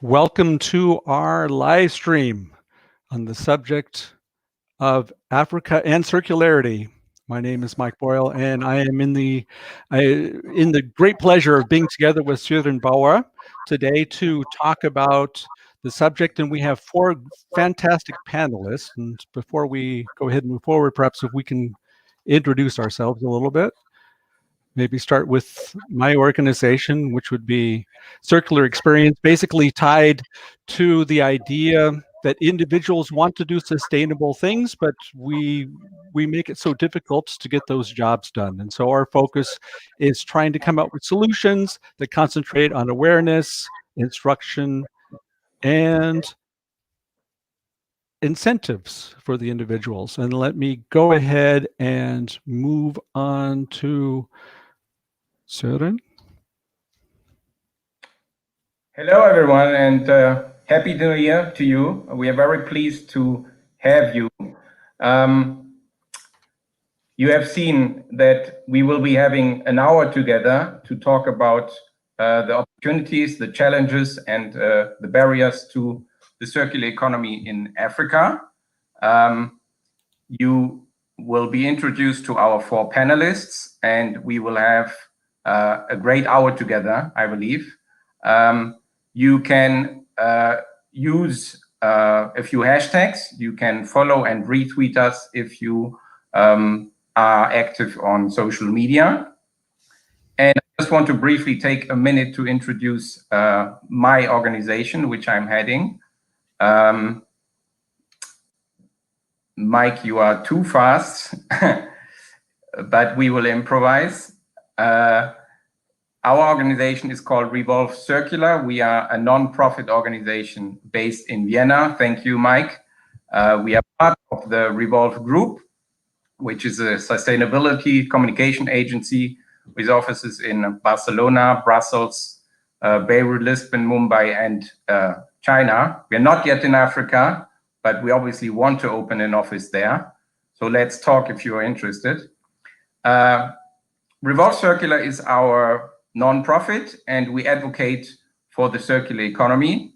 Welcome to our live stream on the subject of Africa and circularity. My name is Mike Boyle, and I am in the great pleasure of being together with Sören Bauer today to talk about the subject. And we have four fantastic panelists. And before we go ahead and move forward, perhaps if we can introduce ourselves a little bit. Maybe start with my organization, which would be Circular Experience, basically tied to the idea that individuals want to do sustainable things, but we make it so difficult to get those jobs done. And so our focus is trying to come up with solutions that concentrate on awareness, instruction, and incentives for the individuals. And let me go ahead and move on to Sören. Hello, everyone, and Happy New Year to you. We are very pleased to have you. You have seen that we will be having an hour together to talk about the opportunities, the challenges, and the barriers to the circular economy in Africa. You will be introduced to our four panelists, and we will have a great hour together, I believe. You can use a few hashtags. You can follow and retweet us if you are active on social media. And I just want to briefly take a minute to introduce my organization, which I'm heading. Mike, you are too fast, but we will improvise. Our organization is called Revolve Circular. We are a non-profit organization based in Vienna. Thank you, Mike. We are part of the Revolve Group, which is a sustainability communication agency with offices in Barcelona, Brussels, Beirut, Lisbon, Mumbai, and China. We are not yet in Africa, but we obviously want to open an office there. So let's talk if you are interested. Revolve Circular is our non-profit, and we advocate for the circular economy.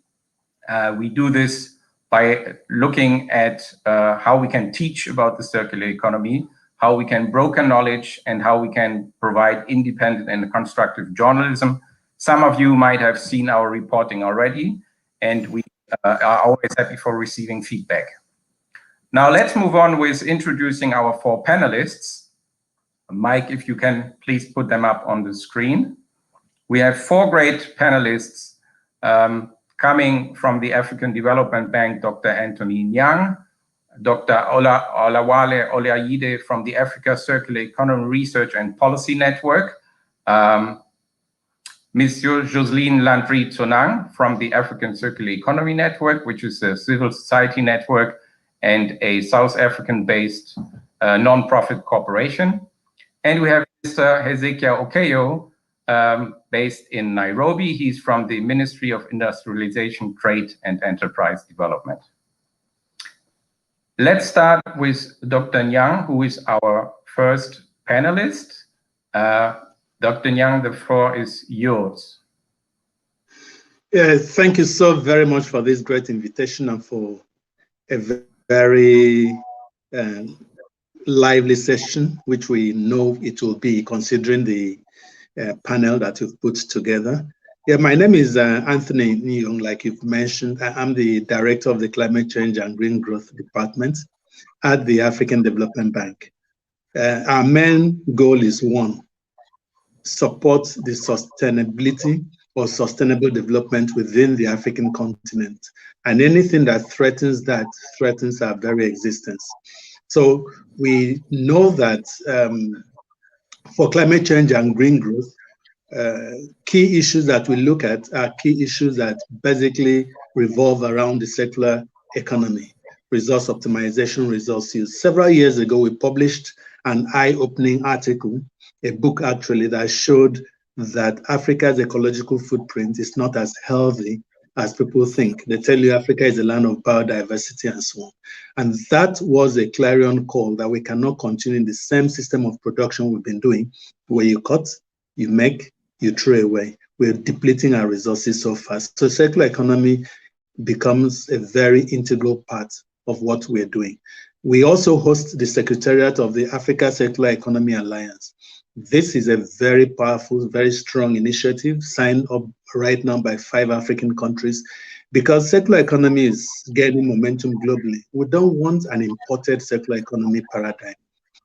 We do this by looking at how we can teach about the circular economy, how we can broker knowledge, and how we can provide independent and constructive journalism. Some of you might have seen our reporting already, and we are always happy for receiving feedback. Now let's move on with introducing our four panelists. Mike, if you can please put them up on the screen. We have four great panelists coming from the African Development Bank, Dr. Anthony Nyong, Dr. Olawale Olayide from the Africa Circular Economy Research and Policy Network, Monsieur Joseline Landry-Tsonang from the African Circular Economy Network, which is a civil society network and a South African-based non-profit corporation. And we have Mr. Hezekiah Okeyo, based in Nairobi. He's from the Ministry of Industrialization, Trade and Enterprise Development. Let's start with Dr. Nyong, who is our first panelist. Dr. Nyong, the floor is yours. Yeah, thank you so very much for this great invitation and for a very lively session, which we know it will be, considering the panel that you've put together. Yeah, my name is Anthony Nyong, like you've mentioned. I'm the director of the Climate Change and Green Growth Department at the African Development Bank. Our main goal is one, support the sustainability or sustainable development within the African continent. And anything that threatens that threatens our very existence. So we know that for climate change and green growth, key issues that we look at are key issues that basically revolve around the circular economy, resource optimization, resource use. Several years ago, we published an eye-opening article, a book actually, that showed that Africa's ecological footprint is not as healthy as people think. They tell you Africa is a land of biodiversity and so on. And that was a clarion call that we cannot continue in the same system of production we've been doing, where you cut, you make, you throw away. we're depleting our resources so fast. So circular economy becomes a very integral part of what we're doing. We also host the secretariat of the Africa Circular Economy Alliance. This is a very powerful, very strong initiative signed up right now by 5 African countries, because circular economy is gaining momentum globally. We don't want an imported circular economy paradigm.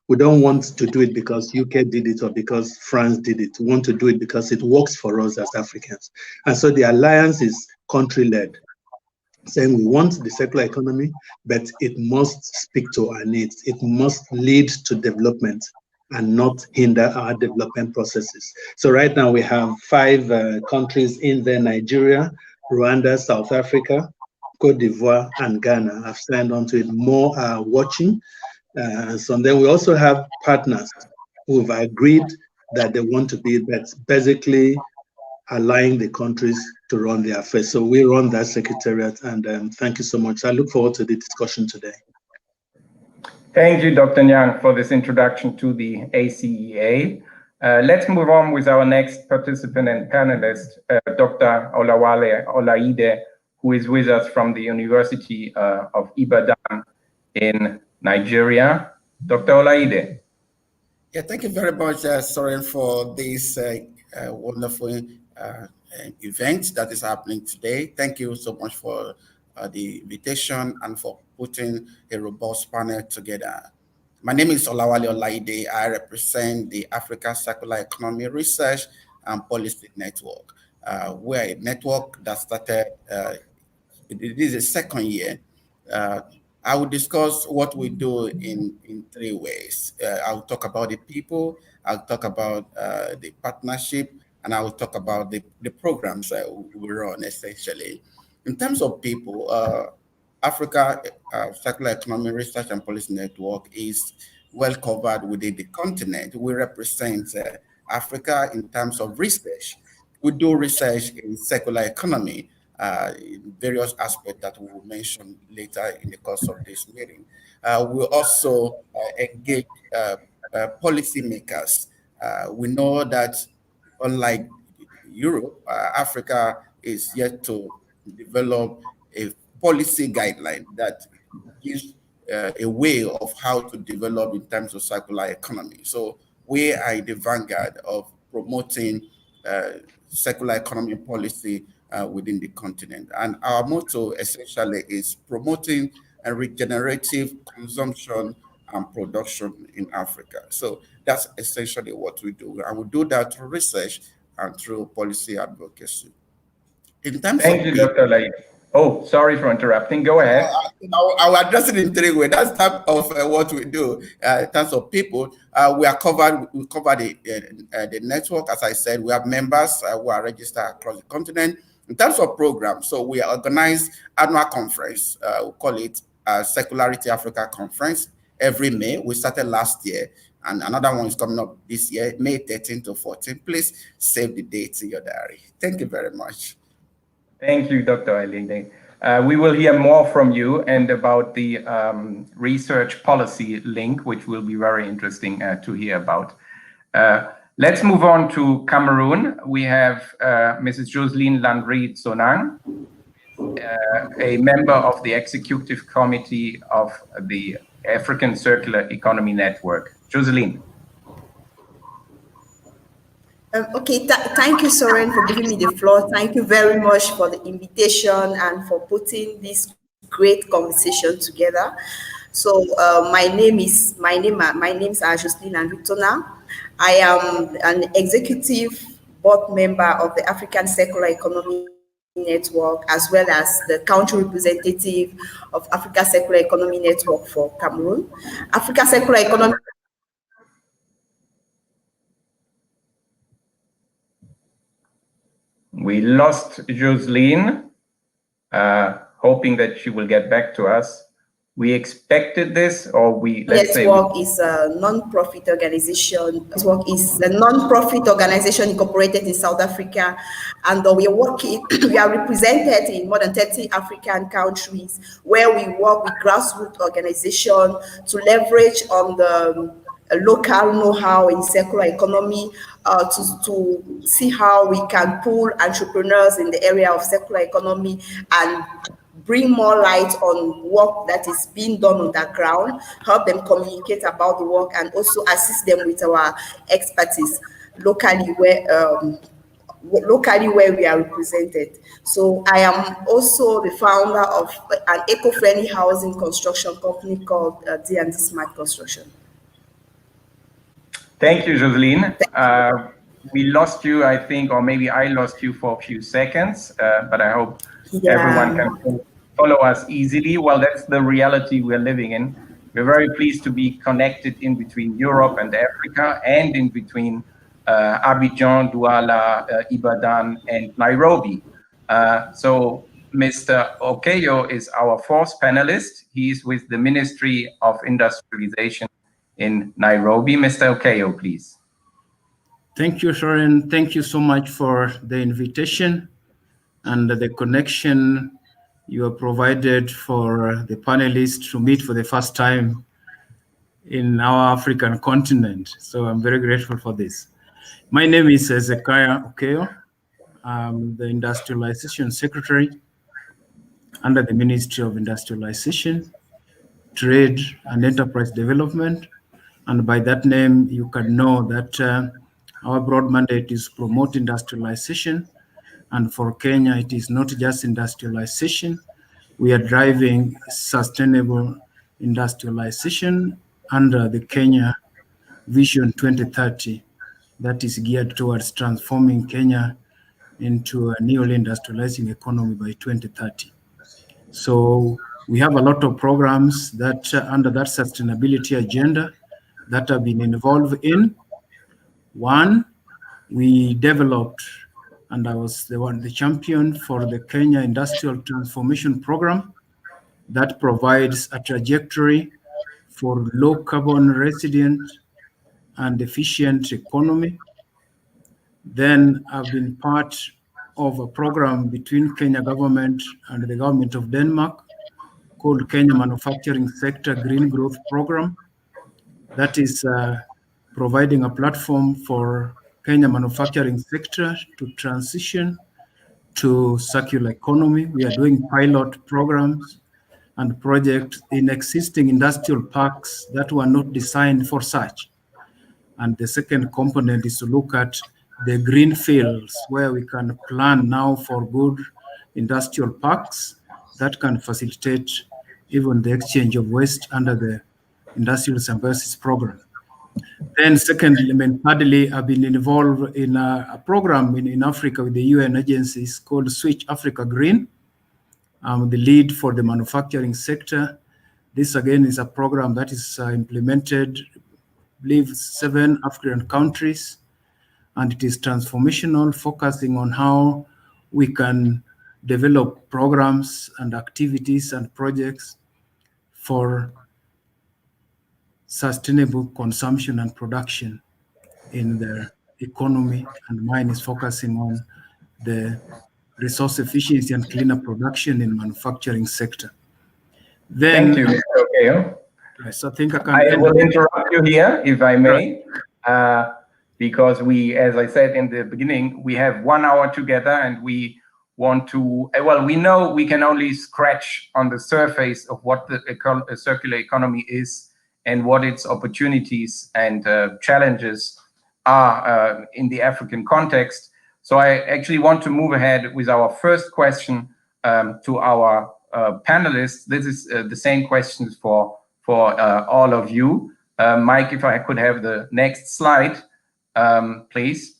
We don't want to do it because UK did it or because France did it. We want to do it because it works for us as Africans. And so the alliance is country-led, saying we want the circular economy, but it must speak to our needs. It must lead to development and not hinder our development processes. So right now we have 5 countries in there: Nigeria, Rwanda, South Africa, Cote d'Ivoire, and Ghana have signed on to it. More are watching. So then we also have partners who've agreed that they want to be, that's basically allowing the countries to run their affairs. So we run that secretariat, and thank you so much. I look forward to the discussion today. Thank you, Dr. Nyong, for this introduction to the ACEA. Let's move on with our next participant and panelist, Dr. Olawale Olaide, who is with us from the University of Ibadan in Nigeria. Dr. Olaide. Yeah, thank you very much, Sören, for this wonderful event that is happening today. Thank you so much for the invitation and for putting a robust panel together. My name is Olawale Olaide. I represent the Africa Circular Economy Research and Policy Network. We're a network that started, it is the second year. I will discuss what we do in 3 ways. I'll talk about the people, I'll talk about the partnership, and I will talk about the programs that we run, essentially. In terms of people, Africa Circular Economy Research and Policy Network is well covered within the continent. We represent Africa in terms of research. We do research in circular economy, in various aspects that we will mention later in the course of this meeting. We also engage policymakers. We know that unlike Europe, Africa is yet to develop a policy guideline that gives a way of how to develop in terms of circular economy. So we are in the vanguard of promoting circular economy policy within the continent. And our motto essentially is promoting a regenerative consumption and production in Africa. So that's essentially what we do. And we do that through research and through policy advocacy. In terms Thank you, Dr. Olaide. Oh, sorry for interrupting. Go ahead. I will address it in 3 ways. That's type of what we do. In terms of people, we cover the network. As I said, we have members who are registered across the continent. In terms of programs, so we organize annual conference. We call it Circularity Africa Conference every May. We started last year, and another one is coming up this year, May 13 to 14. Please save the dates in your diary. Thank you very much. Thank you, Dr. Olaide. We will hear more from you and about the research policy link, which will be very interesting to hear about. Let's move on to Cameroon. We have Mrs. Jocelyne Landry Tsonang, a member of the executive committee of the African Circular Economy Network. Jocelyne. Okay, thank you, Sören, for giving me the floor. Thank you very much for the invitation and for putting this great conversation together. So my name is Jocelyne Landry Tsonang. I am an executive board member of the African Circular Economy Network, as well as the country representative of Africa Circular Economy Network for Cameroon. Africa Circular Economy. We lost Jocelyne, hoping that she will get back to us. We expected this, or Network is a non-profit organization. Network is a non-profit organization incorporated in South Africa, and we are represented in more than 30 African countries, where we work with grassroots organizations to leverage on the local know-how in circular economy, to see how we can pull entrepreneurs in the area of circular economy and bring more light on work that is being done on the ground, help them communicate about the work, and also assist them with our expertise locally where we are represented. So I am also the founder of an eco-friendly housing construction company called D&D Smart Construction. Thank you, Joseline. We lost you, I think, or maybe I lost you for a few seconds, but I hope everyone can follow us easily. Well, that's the reality we're living in. We're very pleased to be connected in between Europe and Africa, and in between Abidjan, Douala, Ibadan, and Nairobi. So Mr. Okeyo is our fourth panelist. He's with the Ministry of Industrialization in Nairobi. Mr. Okeyo, please. Thank you, Sören. Thank you so much for the invitation and the connection you have provided for the panelists to meet for the first time in our African continent. So I'm very grateful for this. My name is Ezekiah Okeyo. I'm the Industrialization Secretary under the Ministry of Industrialization, Trade and Enterprise Development. And by that name, you can know that our broad mandate is promote industrialization. And for Kenya, it is not just industrialization. We are driving sustainable industrialization under the Kenya Vision 2030 that is geared towards transforming Kenya into a newly industrializing economy by 2030. So we have a lot of programs that under that sustainability agenda that have been involved in. One, we developed, and I was the champion for the Kenya Industrial Transformation Program that provides a trajectory for low carbon resilient and efficient economy. Then I've been part of a program between Kenya government and the government of Denmark called Kenya Manufacturing Sector Green Growth Program. That is providing a platform for Kenya manufacturing sector to transition to circular economy. We are doing pilot programs and projects in existing industrial parks that were not designed for such. And the second component is to look at the green fields where we can plan now for good industrial parks that can facilitate even the exchange of waste under the industrial symbiosis program. Then secondly, thirdly, I've been involved in a program in Africa with the UN agencies called Switch Africa Green. I'm the lead for the manufacturing sector. This again is a program that is implemented, I believe, 7 African countries, and it is transformational, focusing on how we can develop programs and activities and projects for sustainable consumption and production in the economy, and mine is focusing on the resource efficiency and cleaner production in manufacturing sector. Then, thank you, Mr. Okeyo. Yes, I think I will interrupt you here, if I may, because we, as I said in the beginning, we have 1 hour together, and we want to, well, we know we can only scratch on the surface of what the circular economy is and what its opportunities and challenges are in the African context. So I actually want to move ahead with our first question to our panelists. This is the same questions for all of you. Mike, if I could have the next slide, please.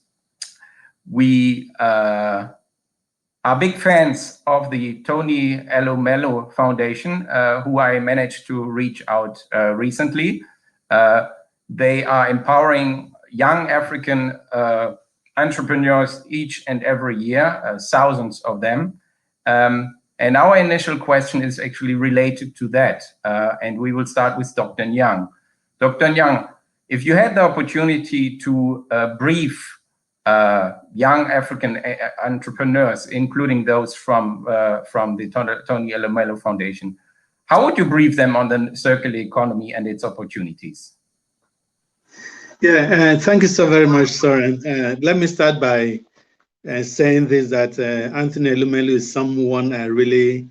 We are big fans of the Tony Elumelu Foundation, who I managed to reach out recently. They are empowering young African entrepreneurs each and every year, thousands of them. And our initial question is actually related to that. And we will start with Dr. Nyong. Dr. Nyong, if you had the opportunity to brief young African entrepreneurs, including those from the Tony Elumelu Foundation, how would you brief them on the circular economy and its opportunities? Yeah, thank you so very much, Sören. Let me start by saying this, that Anthony Elumelu is someone I really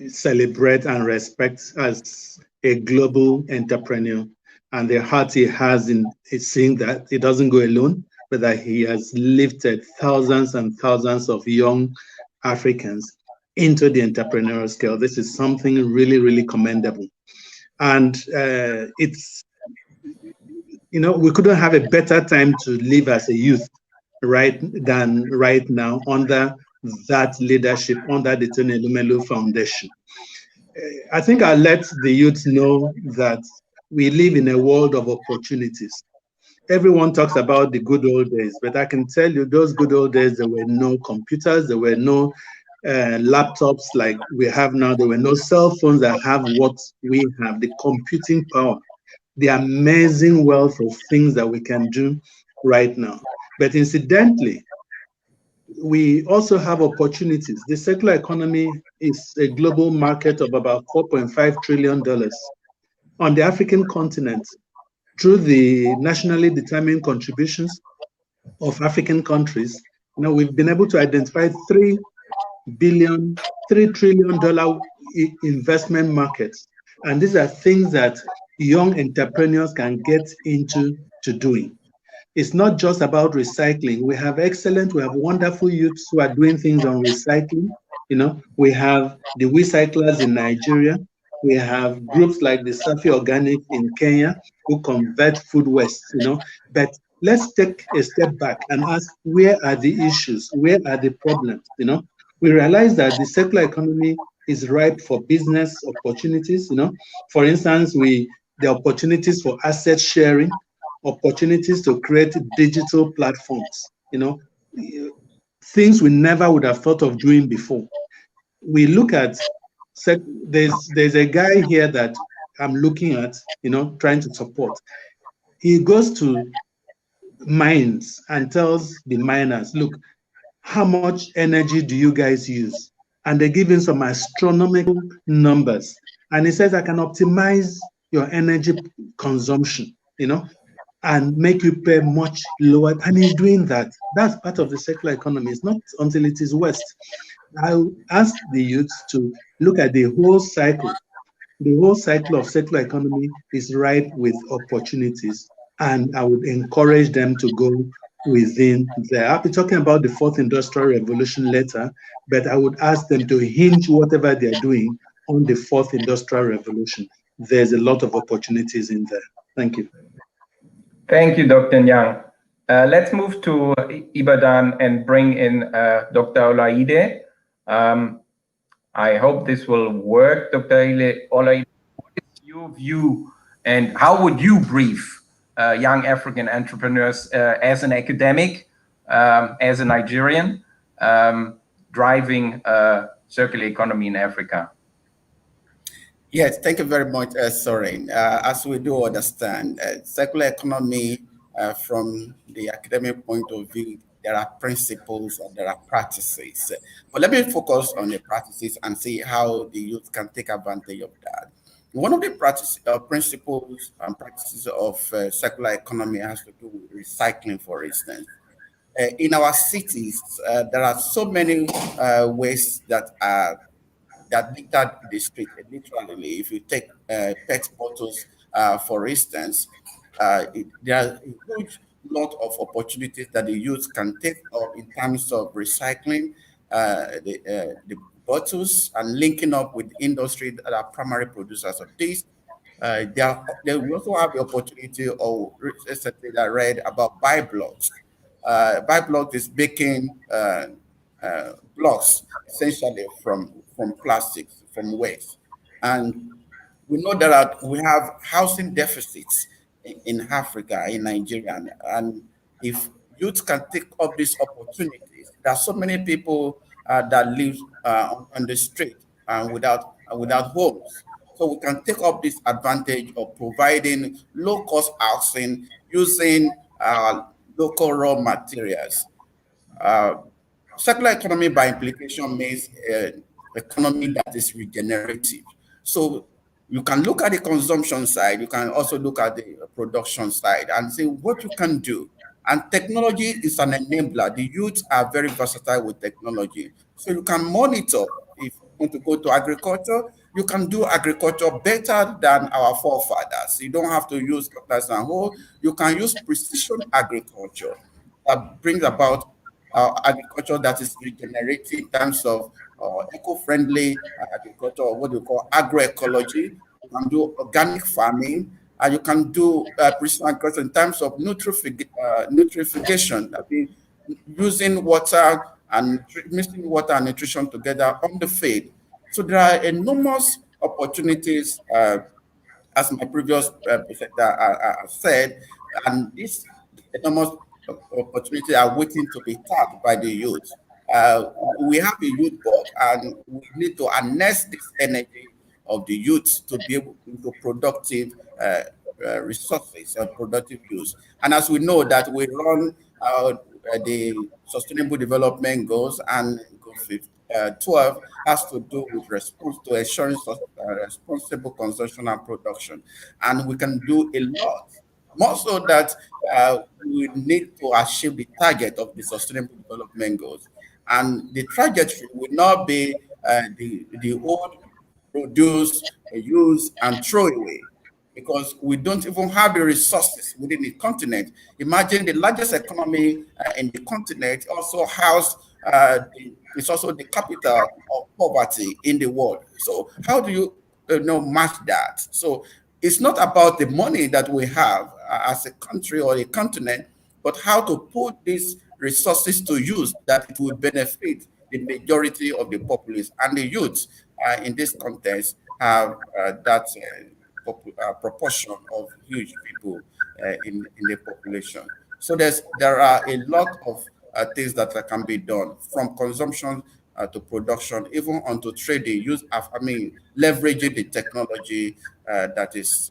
celebrate and respect as a global entrepreneur, and the heart he has in seeing that he doesn't go alone, but that he has lifted thousands and thousands of young Africans into the entrepreneurial scale. This is something really, really commendable. And it's, you know, we couldn't have a better time to live as a youth than right now under that leadership, under the Tony Elumelu Foundation. I think I'll let the youth know that we live in a world of opportunities. Everyone talks about the good old days, but I can tell you those good old days, there were no computers, there were no laptops like we have now, there were no cell phones that have what we have, the computing power, the amazing wealth of things that we can do right now. But incidentally, we also have opportunities. The circular economy is a global market of about $4.5 trillion. On the African continent, through the nationally determined contributions of African countries, you know, we've been able to identify $3 trillion investment markets. And these are things that young entrepreneurs can get into to doing. It's not just about recycling. We have wonderful youths who are doing things on recycling. You know, we have the recyclers in Nigeria. We have groups like the Safi Organic in Kenya who convert food waste, you know. But let's take a step back and ask, where are the issues? Where are the problems? You know, we realize that the circular economy is ripe for business opportunities, you know. For instance, the opportunities for asset sharing, opportunities to create digital platforms, you know, things we never would have thought of doing before. We look at, there's a guy here that I'm looking at, you know, trying to support. He goes to mines and tells the miners, look, how much energy do you guys use? And they give him some astronomical numbers. And he says, I can optimize your energy consumption, you know, and make you pay much lower. And he's doing that. That's part of the circular economy. It's not until it is waste. I ask the youths to look at the whole cycle. The whole cycle of circular economy is ripe with opportunities, and I would encourage them to go within there. I'll be talking about the fourth industrial revolution later, but I would ask them to hinge whatever they're doing on the fourth industrial revolution. There's a lot of opportunities in there. Thank you. Thank you, Dr. Nyong. Let's move to Ibadan and bring in Dr. Olaide. I hope this will work. Dr. Olaide, what is your view and how would you brief young African entrepreneurs as an academic, as a Nigerian, driving circular economy in Africa? Yes, thank you very much, Sören. As we do understand, circular economy from the academic point of view, there are principles and there are practices. But let me focus on the practices and see how the youth can take advantage of that. One of the principles and practices of circular economy has to do with recycling, for instance. In our cities, there are so many ways that litter the street. Literally, if you take PET bottles, for instance, there are a huge lot of opportunities that the youth can take up in terms of recycling the bottles and linking up with industry that are primary producers of this. They will also have the opportunity of recently I read about BioBlocks. BioBlocks is making blocks essentially from plastics, from waste. And we know that we have housing deficits in Africa, in Nigeria. And if youth can take up these opportunities, there are so many people that live on the street without homes. So we can take up this advantage of providing low-cost housing using local raw materials. Circular economy, by implication, means economy that is regenerative. So you can look at the consumption side, you can also look at the production side and see what you can do. And technology is an enabler. The youth are very versatile with technology. So you can monitor. If you want to go to agriculture, you can do agriculture better than our forefathers. You don't have to use cutlass and hoe. You can use precision agriculture that brings about agriculture that is regenerative in terms of eco-friendly agriculture, or what we call agroecology. You can do organic farming, and you can do precision agriculture in terms of nutrification, I mean, using water and mixing water and nutrition together on the feed. So there are enormous opportunities, as my previous presenter said, and these enormous opportunities are waiting to be tapped by the youth. We have a youth board, and we need to harness this energy of the youth to be able to productive resources and productive use. And as we know that we run the Sustainable Development Goals, and Goal 12 has to do with response to ensuring responsible consumption and production. And we can do a lot. More so that we need to achieve the target of the Sustainable Development Goals. And the trajectory will not be the old produce, use, and throw away, because we don't even have the resources within the continent. Imagine the largest economy in the continent also has it's also the capital of poverty in the world. So how do you match that? So it's not about the money that we have as a country or a continent, but how to put these resources to use that it will benefit the majority of the populace. And the youth in this context have that proportion of huge people in the population. So there are a lot of things that can be done, from consumption to production, even onto trading, leveraging the technology that is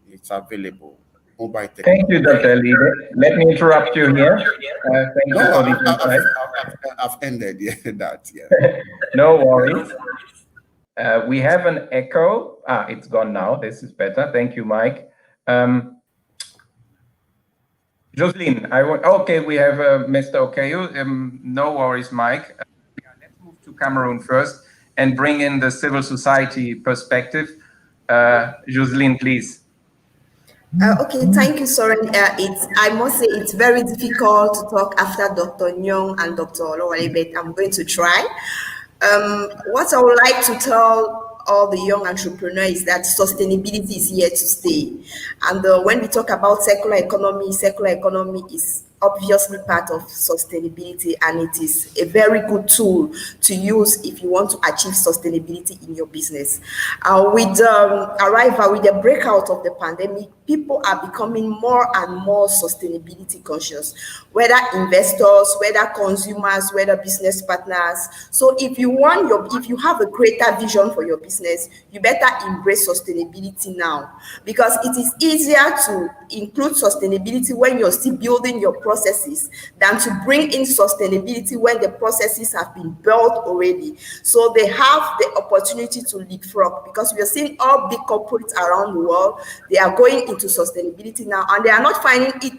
it's available. Mobile technology. Thank you, Dr. Lee. Let me interrupt you here. Thank you for the insight. I've ended that. Yeah. No worries. We have an echo. It's gone now. This is better. Thank you, Mike. Jocelyn, okay, we have Mr. Okayu. No worries, Mike. Let's move to Cameroon first and bring in the civil society perspective. Jocelyn, please. Okay, thank you, Sören. I must say it's very difficult to talk after Dr. Nyong and Dr. Olowale, but I'm going to try. What I would like to tell all the young entrepreneurs is that sustainability is here to stay. And when we talk about circular economy is obviously part of sustainability, and it is a very good tool to use if you want to achieve sustainability in your business. With the breakout of the pandemic, people are becoming more and more sustainability conscious, whether investors, whether consumers, whether business partners. So if you have a greater vision for your business, you better embrace sustainability now, because it is easier to include sustainability when you're still building your processes than to bring in sustainability when the processes have been built already. So they have the opportunity to leapfrog, because we are seeing all big corporates around the world, they are going into sustainability now, and they are not finding it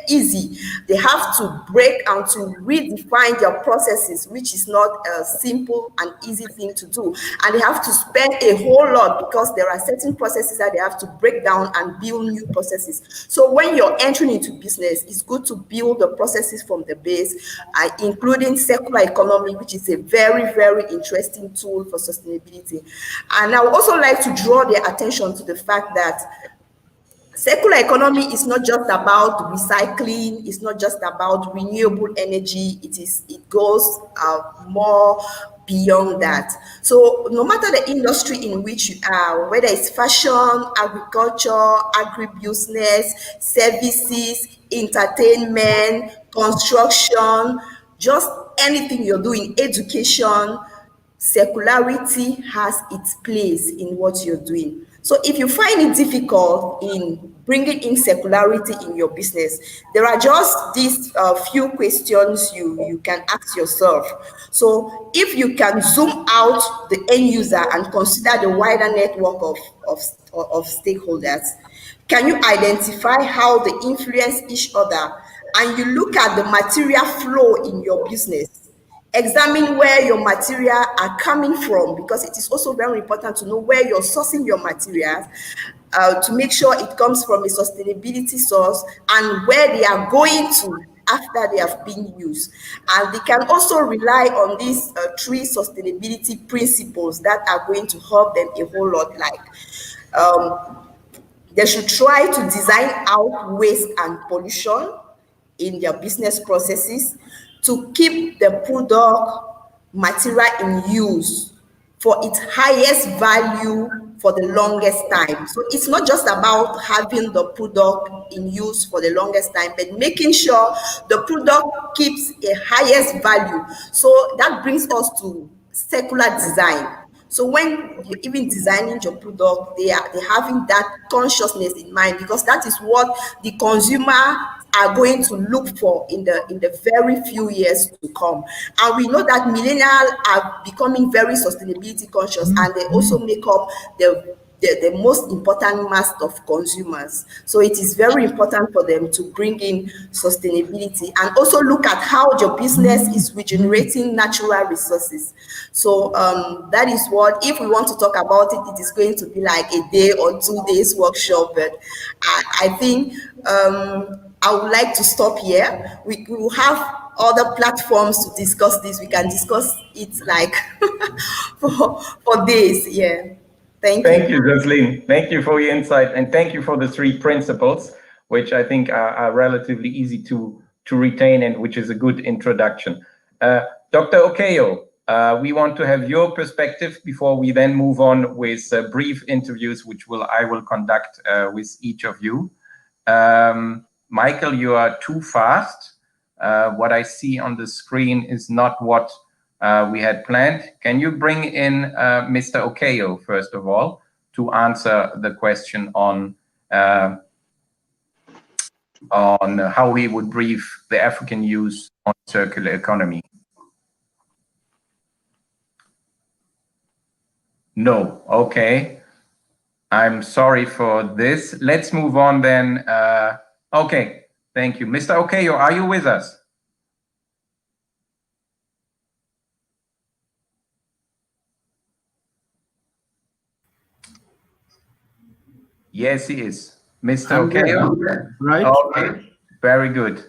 easy. They have to break and to redefine their processes, which is not a simple and easy thing to do. And they have to spend a whole lot, because there are certain processes that they have to break down and build new processes. So when you're entering into business, it's good to build the processes from the base, including circular economy, which is a very, very interesting tool for sustainability. And I would also like to draw their attention to the fact that circular economy is not just about recycling, it's not just about renewable energy, it goes more beyond that. So no matter the industry in which you are, whether it's fashion, agriculture, agribusiness, services, entertainment, construction, just anything you're doing, education, circularity has its place in what you're doing. So if you find it difficult in bringing in circularity in your business, there are just these few questions you can ask yourself. So if you can zoom out the end user and consider the wider network of stakeholders, can you identify how they influence each other? And you look at the material flow in your business. Examine where your material are coming from, because it is also very important to know where you're sourcing your materials, to make sure it comes from a sustainability source, and where they are going to after they have been used. And they can also rely on these 3 sustainability principles that are going to help them a whole lot. Like, they should try to design out waste and pollution in their business processes to keep the product material in use for its highest value for the longest time. So it's not just about having the product in use for the longest time, but making sure the product keeps a highest value. So that brings us to circular design. So when you're even designing your product, they're having that consciousness in mind, because that is what the consumer are going to look for in the very few years to come. And we know that millennials are becoming very sustainability conscious, and they also make up the most important mass of consumers. So it is very important for them to bring in sustainability and also look at how your business is regenerating natural resources. So that is what, if we want to talk about it, it is going to be like a day or 2 days workshop. But I think I would like to stop here. We will have other platforms to discuss this. We can discuss it like for days. Yeah. Thank you, Jocelyn. Thank you for your insight, and thank you for the 3 principles, which I think are relatively easy to retain, and which is a good introduction. Dr. Okeyo, we want to have your perspective before we then move on with brief interviews, which I will conduct with each of you. Michael, you are too fast. What I see on the screen is not what we had planned. Can you bring in Mr. Okeyo, first of all, to answer the question on how he would brief the African youth on circular economy? No. Okay. I'm sorry for this. Let's move on then. Okay. Thank you. Mr. Okeyo, are you with us? Yes, he is. Mr. Okeyo? Right. Okay. Very good.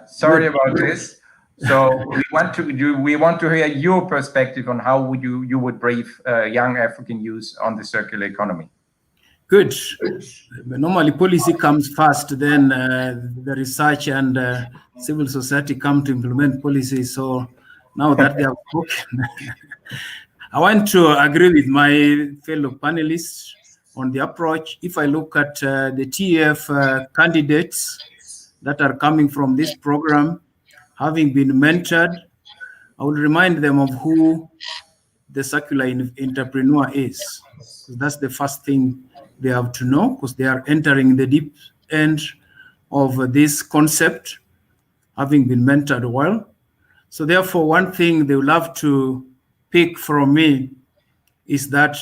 Sorry about this. So we want to hear your perspective on how you would brief young African youth on the circular economy. Good. Normally policy comes first, then the research and civil society come to implement policy. So now that they have spoken, I want to agree with my fellow panelists on the approach. If I look at the TEF candidates that are coming from this program, having been mentored, I will remind them of who the circular entrepreneur is. That's the first thing they have to know, because they are entering the deep end of this concept, having been mentored well. So therefore, one thing they will have to pick from me is that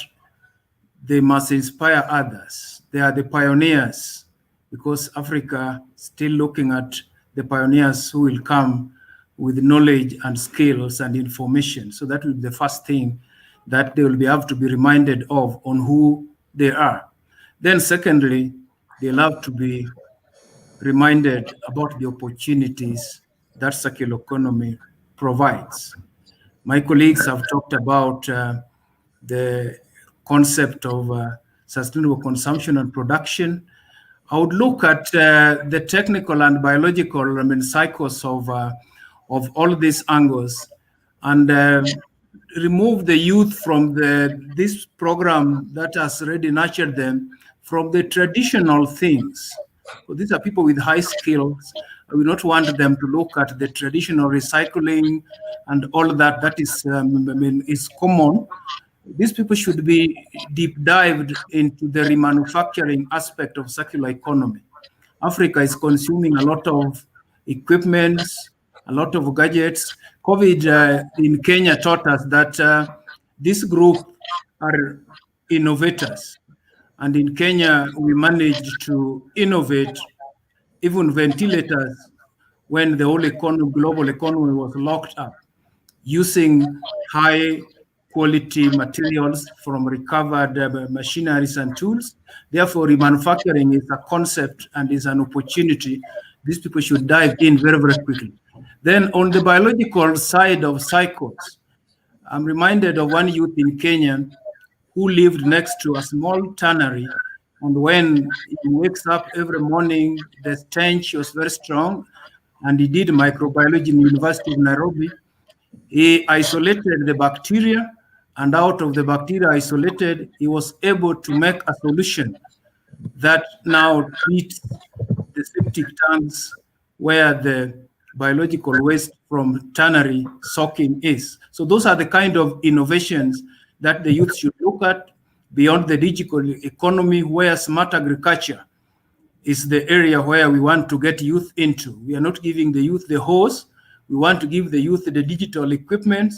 they must inspire others. They are the pioneers, because Africa is still looking at the pioneers who will come with knowledge and skills and information. So that will be the first thing that they will have to be reminded of on who they are. Then secondly, they'll have to be reminded about the opportunities that circular economy provides. My colleagues have talked about the concept of sustainable consumption and production. I would look at the technical and biological cycles of all these angles, and remove the youth from this program that has already nurtured them from the traditional things. So these are people with high skills. We don't want them to look at the traditional recycling and all that. That is, is common these people should be deep dived into the remanufacturing aspect of circular economy. Africa is consuming a lot of equipments, a lot of gadgets. COVID in Kenya taught us that this group are innovators. And in Kenya, we managed to innovate even ventilators when the whole economy, global economy was locked up, using high quality materials from recovered machineries and tools. Therefore, remanufacturing is a concept and is an opportunity. These people should dive in very, very quickly. Then on the biological side of cycles, I'm reminded of one youth in Kenya who lived next to a small tannery. And when he wakes up every morning, the stench was very strong. And he did microbiology in the University of Nairobi. He isolated the bacteria, and out of the bacteria isolated, he was able to make a solution that now treats the septic tanks where the biological waste from tannery soaking is. So those are the kind of innovations that the youth should look at beyond the digital economy, where smart agriculture is the area where we want to get youth into. We are not giving the youth the hose. We want to give the youth the digital equipment.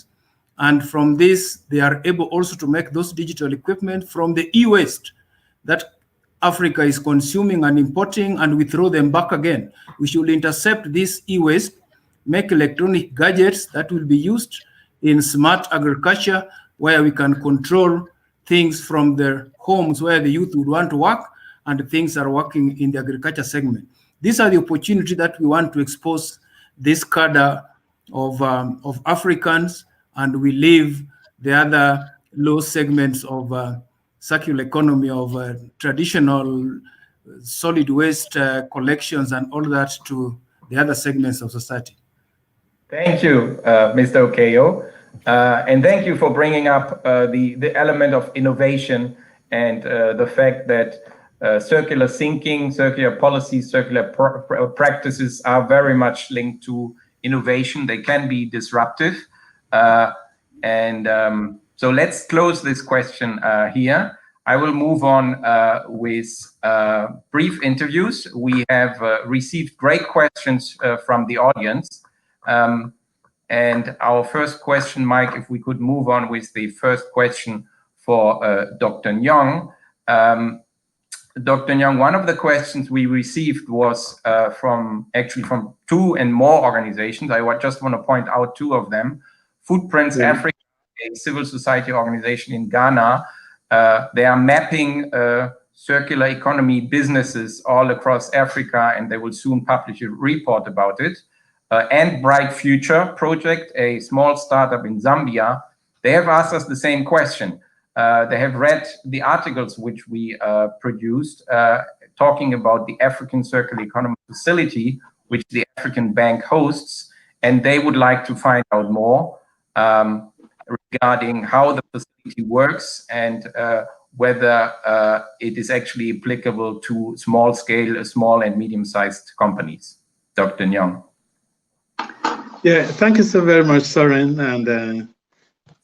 And from this, they are able also to make those digital equipment from the e-waste that Africa is consuming and importing, and we throw them back again. We should intercept this e-waste, make electronic gadgets that will be used in smart agriculture, where we can control things from their homes where the youth would want to work, and things are working in the agriculture segment. These are the opportunities that we want to expose this cadre of Africans, and we leave the other low segments of circular economy, of traditional solid waste collections and all that to the other segments of society. Thank you, Mr. Okeyo. And thank you for bringing up the element of innovation and the fact that circular thinking, circular policies, circular practices are very much linked to innovation. They can be disruptive. So let's close this question here. I will move on with brief interviews. We have received great questions from the audience. And our first question, Mike, if we could move on with the first question for Dr. Nyong. Dr. Nyong, one of the questions we received was from two and more organizations. I just want to point out two of them. Footprints Africa, a civil society organization in Ghana. They are mapping circular economy businesses all across Africa, and they will soon publish a report about it. And Bright Future Project, a small startup in Zambia, they have asked us the same question. They have read the articles which we produced talking about the African Circular Economy Facility, which the African Bank hosts, and they would like to find out more regarding how the facility works and whether it is actually applicable to small and medium-sized companies. Dr. Nyong. Yeah, thank you so very much, Sören, and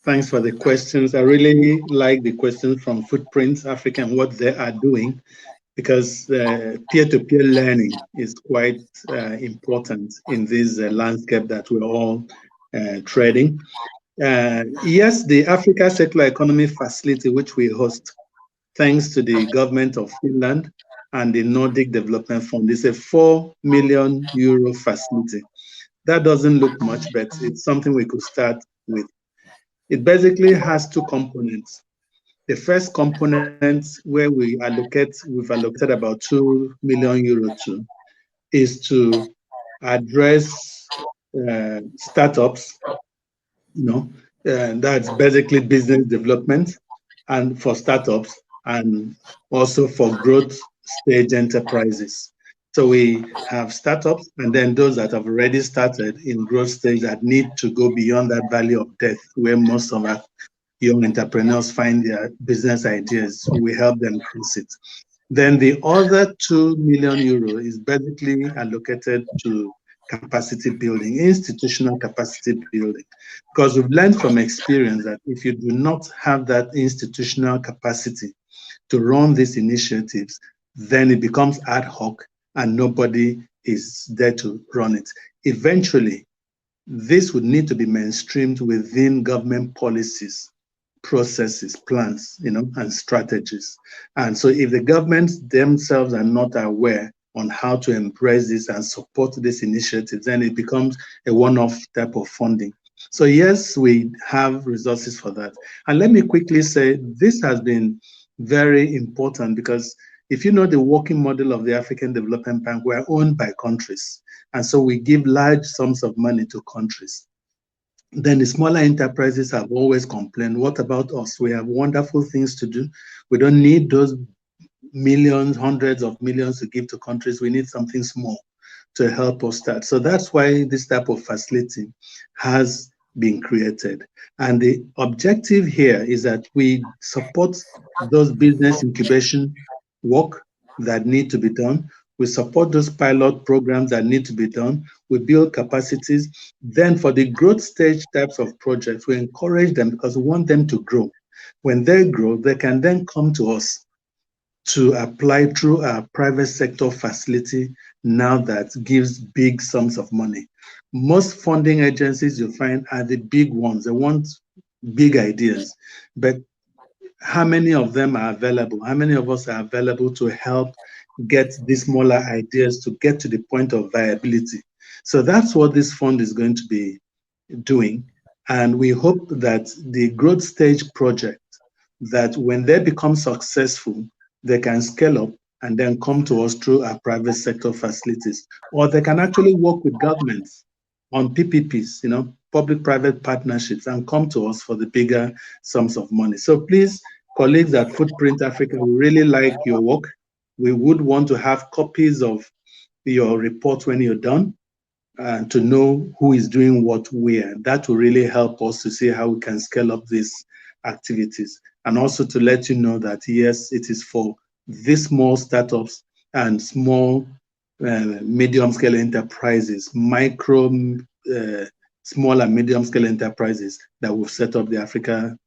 thanks for the questions. I really like the questions from Footprints Africa and what they are doing, because peer-to-peer learning is quite important in this landscape that we're all treading. Yes, the Africa Circular Economy Facility, which we host, thanks to the government of Finland and the Nordic Development Fund, is a €4 million facility. That doesn't look much, but it's something we could start with. It basically has two components. The first component, where we've allocated about €2 million to, is to address startups. That's basically business development, and for startups, and also for growth stage enterprises. So we have startups, and then those that have already started in growth stage that need to go beyond that valley of death, where most of our young entrepreneurs find their business ideas. So we help them cross it. Then the other €2 million is basically allocated to capacity building, institutional capacity building, because we've learned from experience that if you do not have that institutional capacity to run these initiatives, then it becomes ad hoc and nobody is there to run it. Eventually, this would need to be mainstreamed within government policies, processes, plans, and strategies. And so if the governments themselves are not aware on how to embrace this and support this initiative, then it becomes a one-off type of funding. So yes, we have resources for that. And let me quickly say, this has been very important because if you know the working model of the African Development Bank, we're owned by countries. And so we give large sums of money to countries. Then the smaller enterprises have always complained, what about us? We have wonderful things to do. We don't need those millions, hundreds of millions to give to countries. We need something small to help us start. So that's why this type of facility has been created. And the objective here is that we support those business incubation work that need to be done. We support those pilot programs that need to be done. We build capacities. Then for the growth stage types of projects, we encourage them because we want them to grow. When they grow, they can then come to us to apply through our private sector facility now that gives big sums of money. Most funding agencies you find are the big ones. They want big ideas, but how many of them are available? How many of us are available to help get these smaller ideas to get to the point of viability? So that's what this fund is going to be doing. And we hope that the growth stage project, that when they become successful, they can scale up and then come to us through our private sector facilities. Or they can actually work with governments on PPPs, public-private partnerships, and come to us for the bigger sums of money. So please, colleagues at Footprint Africa, we really like your work. We would want to have copies of your report when you're done, to know who is doing what where. That will really help us to see how we can scale up these activities. And also to let you know that, yes, it is for these small startups and small, medium-scale enterprises, small and medium-scale enterprises that we've set up the Africa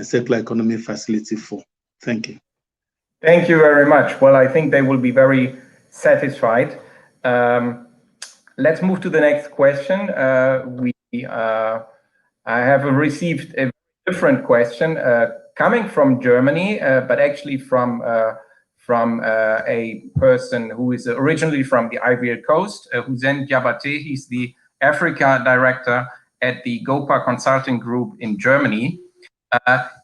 Circular Economy Facility for. Thank you. Thank you very much. Well, I think they will be very satisfied. Let's move to the next question. I have received a different question coming from Germany, but actually from a person who is originally from the Ivory Coast, Hussein Diabaté. He's the Africa Director at the GOPA Consulting Group in Germany.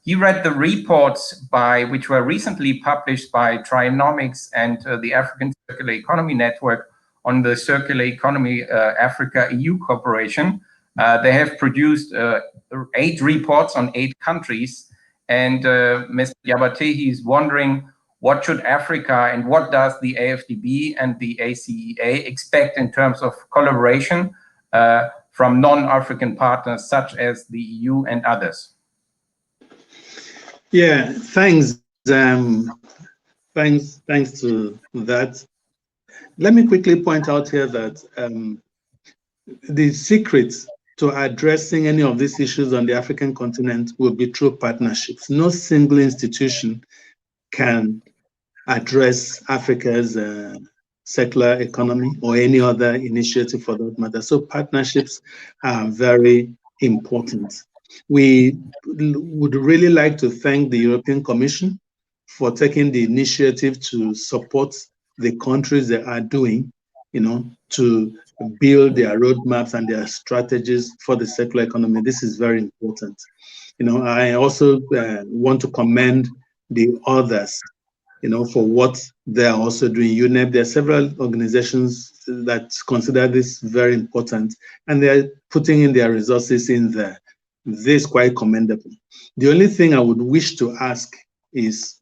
He read the reports which were recently published by Trinomics and the African Circular Economy Network on the Circular Economy Africa-EU cooperation. They have produced 8 reports on 8 countries. And Mr. Diabaté, he's wondering, what should Africa and what does the AfDB and the ACEA expect in terms of collaboration from non-African partners such as the EU and others? Yeah, thanks. Thanks to that. Let me quickly point out here that the secret to addressing any of these issues on the African continent will be through partnerships. No single institution can address Africa's circular economy or any other initiative for that matter. So partnerships are very important. We would really like to thank the European Commission for taking the initiative to support the countries that are doing, to build their roadmaps and their strategies for the circular economy. This is very important. I also want to commend the others, for what they are also doing. UNEP, there are several organizations that consider this very important, and they're putting in their resources in there. This is quite commendable. The only thing I would wish to ask is,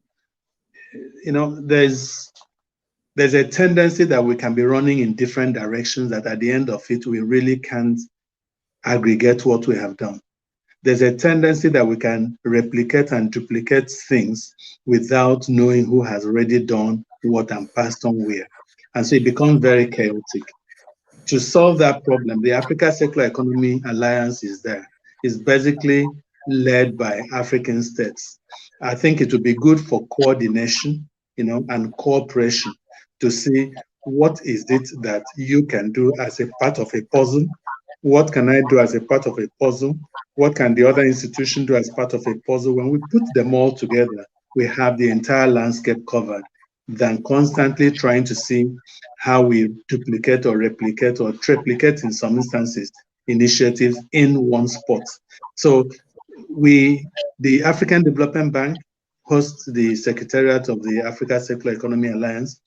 there's a tendency that we can be running in different directions, that at the end of it, we really can't aggregate what we have done. There's a tendency that we can replicate and duplicate things without knowing who has already done what and passed on where. And so it becomes very chaotic. To solve that problem, the Africa Circular Economy Alliance is there. It's basically led by African states. I think it would be good for coordination, and cooperation to see what is it that you can do as a part of a puzzle. What can I do as a part of a puzzle? What can the other institution do as part of a puzzle? When we put them all together, we have the entire landscape covered, than constantly trying to see how we duplicate or replicate or triplicate, in some instances, initiatives in one spot. So the African Development Bank hosts the Secretariat of the Africa Circular Economy Alliance.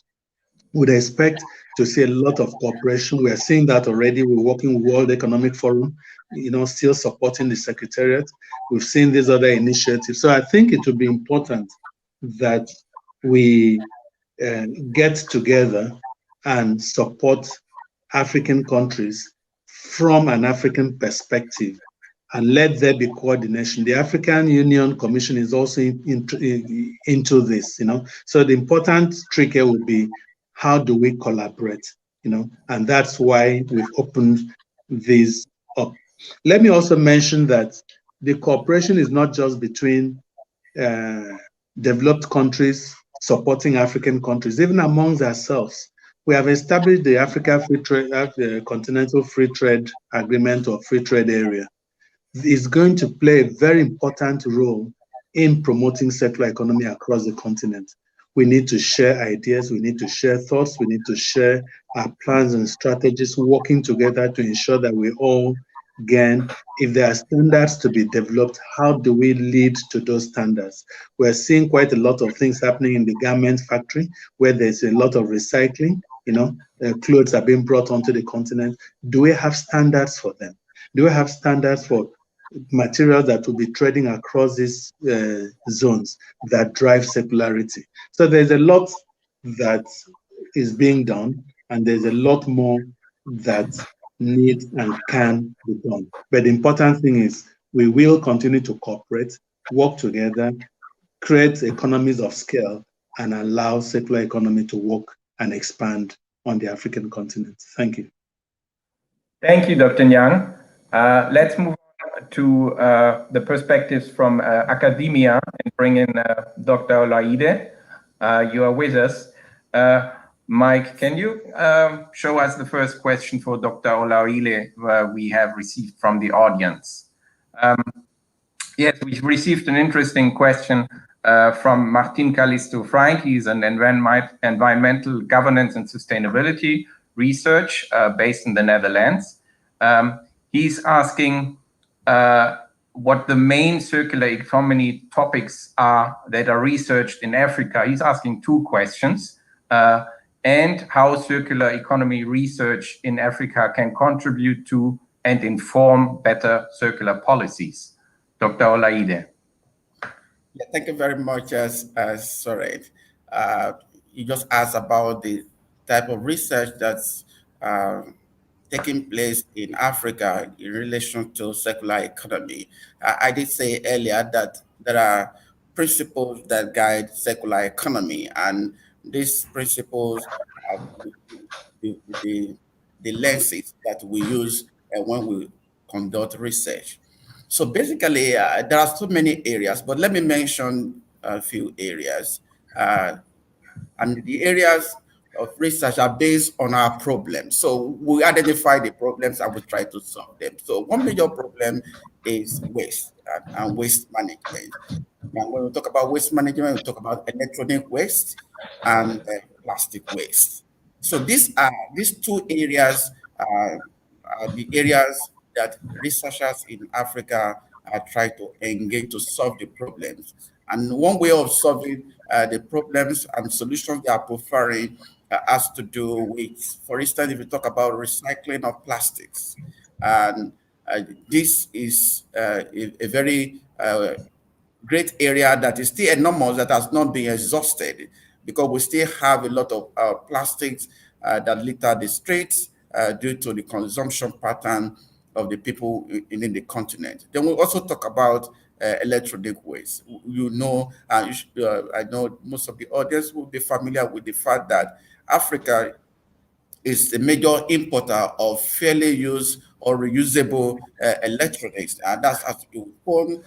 Would expect to see a lot of cooperation. We are seeing that already. We're working with World Economic Forum, still supporting the Secretariat. We've seen these other initiatives. So I think it would be important that we get together and support African countries from an African perspective, and let there be coordination. The African Union Commission is also into this, So the important trick here would be, how do we collaborate, And that's why we've opened this up. Let me also mention that the cooperation is not just between developed countries supporting African countries, even amongst ourselves. We have established the Africa Continental Free Trade Agreement or Free Trade Area. It's going to play a very important role in promoting circular economy across the continent. We need to share ideas, we need to share thoughts, we need to share our plans and strategies, working together to ensure that we all gain. If there are standards to be developed, how do we lead to those standards? We're seeing quite a lot of things happening in the garment factory, where there's a lot of recycling, clothes are being brought onto the continent. Do we have standards for them? Do we have standards for materials that will be trading across these zones that drive circularity? So there's a lot that is being done, and there's a lot more that needs and can be done. But the important thing is we will continue to cooperate, work together, create economies of scale, and allow circular economy to work and expand on the African continent. Thank you. Thank you, Dr. Nyong. Let's move on to the perspectives from academia and bring in Dr. Olaide. You are with us. Mike, can you show us the first question for Dr. Olaide we have received from the audience? Yes, we've received an interesting question from Martin Calisto Frank. He's an environmental governance and sustainability research based in the Netherlands. He's asking what the main circular economy topics are that are researched in Africa. He's asking two questions, and how circular economy research in Africa can contribute to and inform better circular policies. Dr. Olaide. Yeah, thank you very much, Sören. You just asked about the type of research that's taking place in Africa in relation to circular economy. I did say earlier that there are principles that guide circular economy, and these principles are the lenses that we use when we conduct research. So basically, there are so many areas, but let me mention a few areas. And the areas of research are based on our problems. So we identify the problems and we try to solve them. So one major problem is waste and waste management. Now, when we talk about waste management, we talk about electronic waste and plastic waste. So these two areas are the areas that researchers in Africa are trying to engage to solve the problems. And one way of solving the problems and solutions they are preferring has to do with, for instance, if you talk about recycling of plastics, and this is a very great area that is still enormous, that has not been exhausted, because we still have a lot of plastics that litter the streets due to the consumption pattern of the people in the continent. Then we also talk about electronic waste. You know, I know most of the audience will be familiar with the fact that Africa is a major importer of fairly used or reusable electronics, and that's as you phone,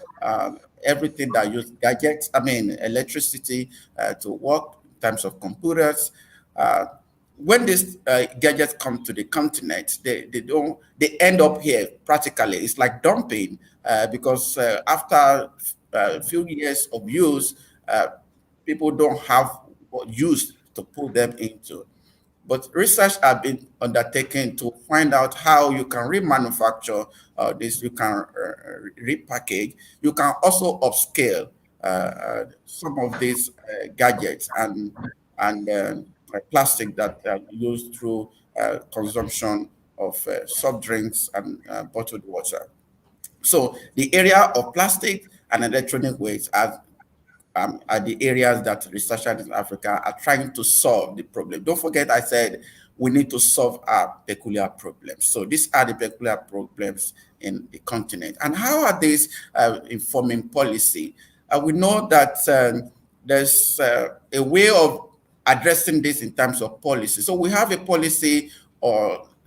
everything that use gadgets, electricity to work in terms of computers. When these gadgets come to the continent, they end up here practically. It's like dumping because after a few years of use, people don't have what use to put them into. But research has been undertaken to find out how you can remanufacture this, you can repackage, you can also upscale some of these gadgets and plastic that are used through consumption of soft drinks and bottled water. So the area of plastic and electronic waste are the areas that researchers in Africa are trying to solve the problem. Don't forget, I said we need to solve our peculiar problems. So these are the peculiar problems in the continent. And how are these informing policy? We know that there's a way of addressing this in terms of policy. So we have a policy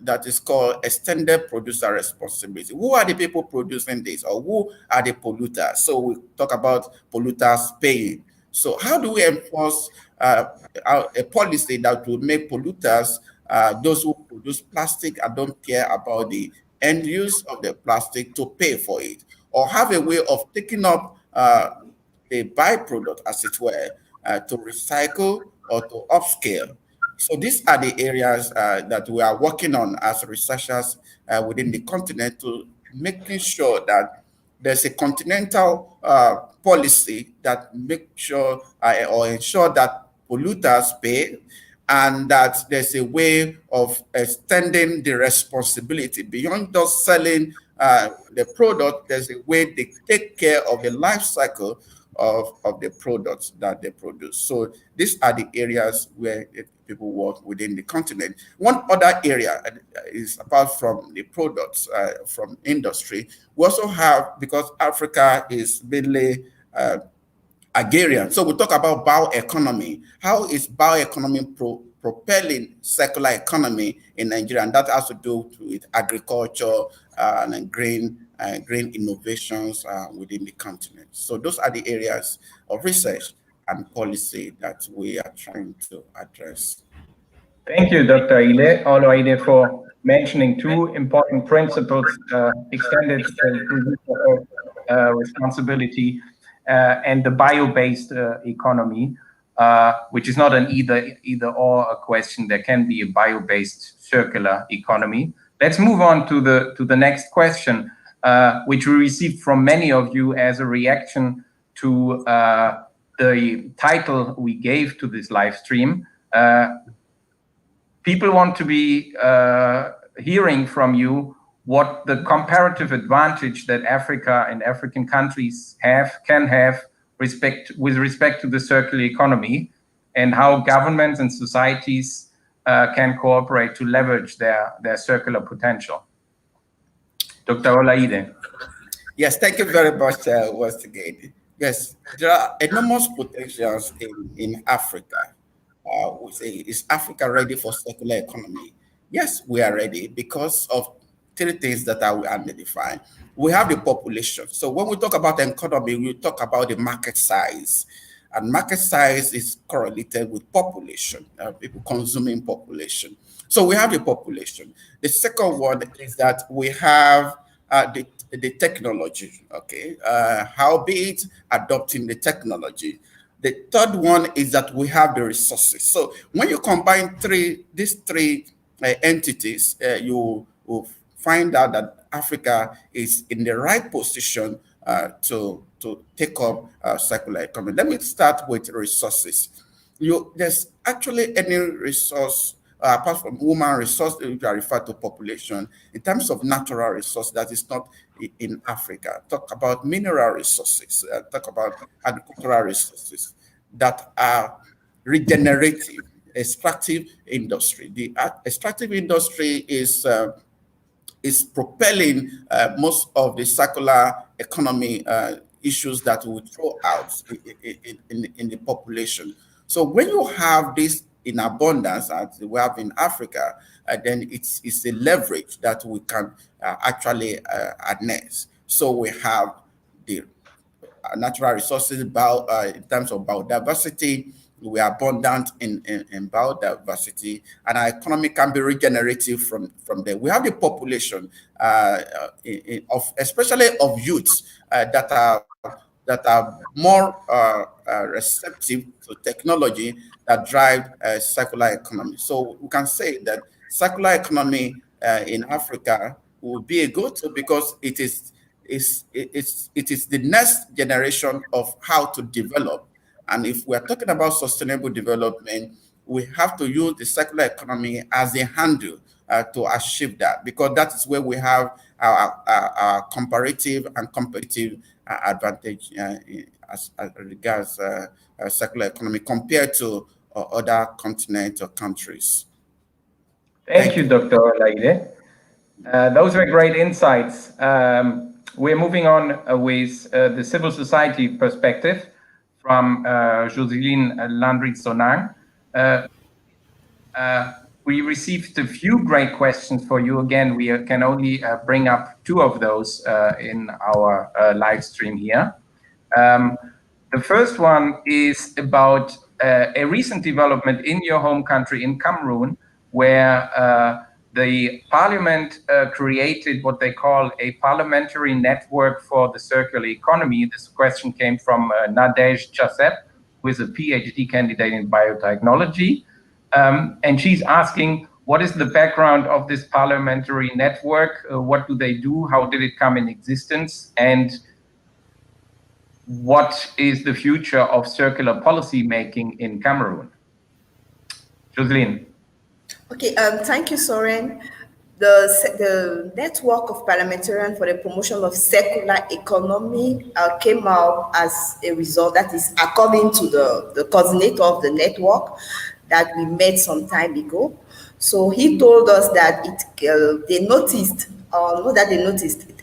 that is called extended producer responsibility. Who are the people producing this, or who are the polluters? So we talk about polluters paying. So how do we enforce a policy that will make polluters, those who produce plastic and don't care about the end use of the plastic, to pay for it, or have a way of taking up a byproduct, as it were, to recycle or to upscale? So these are the areas that we are working on as researchers within the continent, to making sure that there's a continental policy that make sure or ensure that polluters pay, and that there's a way of extending the responsibility beyond just selling the product. There's a way they take care of the life cycle of the products that they produce. So these are the areas where people work within the continent. One other area is, apart from the products from industry, we also have, because Africa is mainly agrarian, so we talk about bioeconomy. How is bioeconomy propelling circular economy in Nigeria? And that has to do with agriculture and green innovations within the continent. So those are the areas of research and policy that we are trying to address. Thank you, Dr. Oloide, for mentioning two important principles: extended responsibility and the bio-based economy, which is not an either or a question. There can be a bio-based circular economy. Let's move on to the next question, which we received from many of you as a reaction to the title we gave to this live stream. People want to be hearing from you what the comparative advantage that Africa and African countries can have with respect to the circular economy, and how governments and societies can cooperate to leverage their circular potential. Dr. Olaide. Yes, thank you very much once again. Yes, there are enormous potentials in Africa. We say, is Africa ready for circular economy? Yes, we are ready, because of three things that I will identify. We have the population. So when we talk about economy, we talk about the market size. And market size is correlated with population, people consuming population. So we have the population. The second one is that we have the technology, okay? How be it adopting the technology. The third one is that we have the resources. So when you combine these three entities, you will find out that Africa is in the right position to take up circular economy. Let me start with resources. There's actually any resource, apart from human resource, which I refer to population, in terms of natural resource that is not in Africa. Talk about mineral resources, talk about agricultural resources that are regenerative, extractive industry. The extractive industry is propelling most of the circular economy issues that we throw out in the population. So when you have these in abundance as we have in Africa, then it's a leverage that we can actually harness. So we have the natural resources in terms of biodiversity. We are abundant in biodiversity, and our economy can be regenerative from there. We have the population especially of youths that are more receptive to technology that drive circular economy. So we can say that circular economy in Africa will be a go-to because it is the next generation of how to develop. And if we're talking about sustainable development, we have to use the circular economy as a handle to achieve that, because that is where we have our comparative and competitive advantage as regards circular economy compared to other continents or countries. Thank you, Dr. Laide. Those were great insights. We're moving on with the civil society perspective from Joseline Landry-Sonang. We received a few great questions for you. Again, we can only bring up 2 of those in our live stream here. The first one is about a recent development in your home country, in Cameroon, where the parliament created what they call a parliamentary network for the circular economy. This question came from Nadej Chasep, who is a PhD candidate in biotechnology. And she's asking, what is the background of this parliamentary network? What do they do? How did it come in existence? And what is the future of circular policy making in Cameroon? Joseline. Okay, thank you, Sören. The network of parliamentarians for the promotion of circular economy came out as a result, that is according to the coordinator of the network that we met some time ago. So he told us that they noticed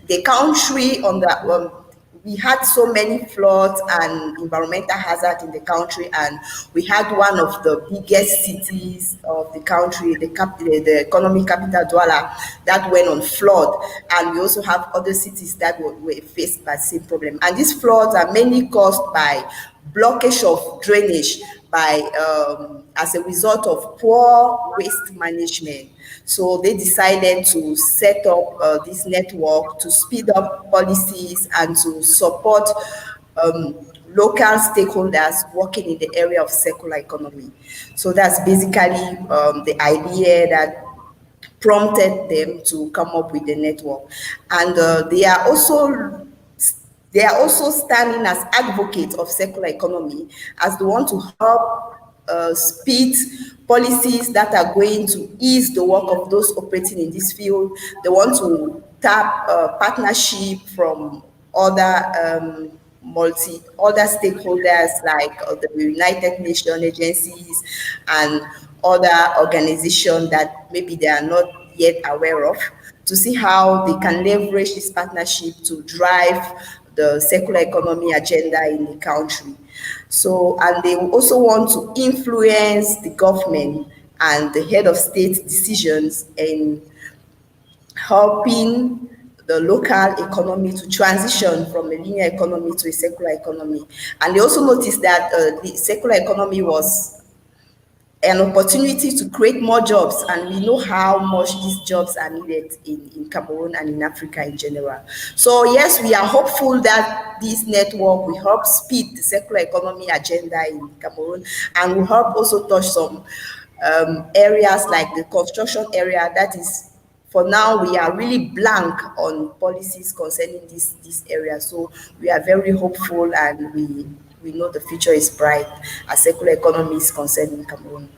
the country on the we had so many floods and environmental hazards in the country, and we had one of the biggest cities of the country, the economic capital, Douala, that went on flood, and we also have other cities that were faced by the same problem. And these floods are mainly caused by blockage of drainage as a result of poor waste management. So they decided to set up this network to speed up policies and to support local stakeholders working in the area of circular economy. So that's basically the idea that prompted them to come up with the network. And they are also standing as advocates of circular economy, as they want to help speed policies that are going to ease the work of those operating in this field. They want to tap partnership from other stakeholders like the United Nations agencies and other organizations that maybe they are not yet aware of, to see how they can leverage this partnership to drive the circular economy agenda in the country. So, and they also want to influence the government and the head of state decisions in helping the local economy to transition from a linear economy to a circular economy. And they also noticed that the circular economy was an opportunity to create more jobs, and we know how much these jobs are needed in Cameroon and in Africa in general. So yes, we are hopeful that this network will help speed the circular economy agenda in Cameroon, and will help also touch some areas like the construction area. That is, for now, we are really blank on policies concerning this area. So we are very hopeful, and we know the future is bright as circular economy is concerned in Cameroon.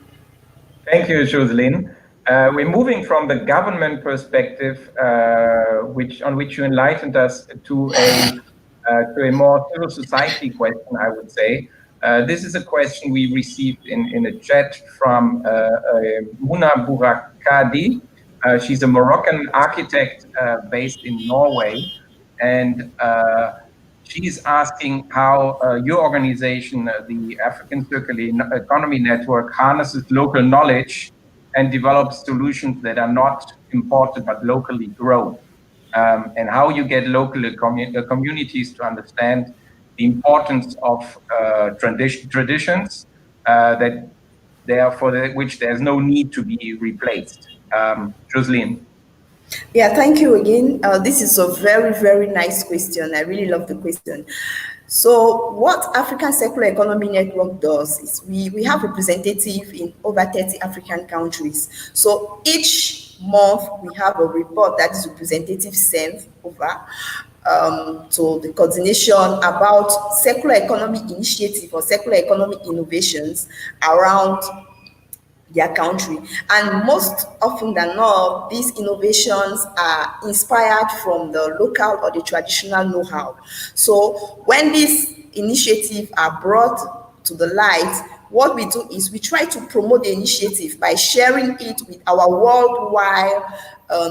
Thank you, Joseline. We're moving from the government perspective, on which you enlightened us, to a more civil society question, I would say. This is a question we received in a chat from Muna Bourakadi. She's a Moroccan architect based in Norway, and she's asking how your organization, the African Circular Economy Network, harnesses local knowledge and develops solutions that are not imported but locally grown, and how you get local communities to understand the importance of traditions that which there's no need to be replaced. Jocelyn. Yeah, thank you again. This is a very, very nice question. I really love the question. So what African Circular Economy Network does is we have representatives in over 30 African countries. So each month we have a report that is representative sent over to the coordination about circular economy initiative or circular economy innovations around their country. And most often than not, these innovations are inspired from the local or the traditional know-how. So when these initiatives are brought to the light, what we do is we try to promote the initiative by sharing it with our worldwide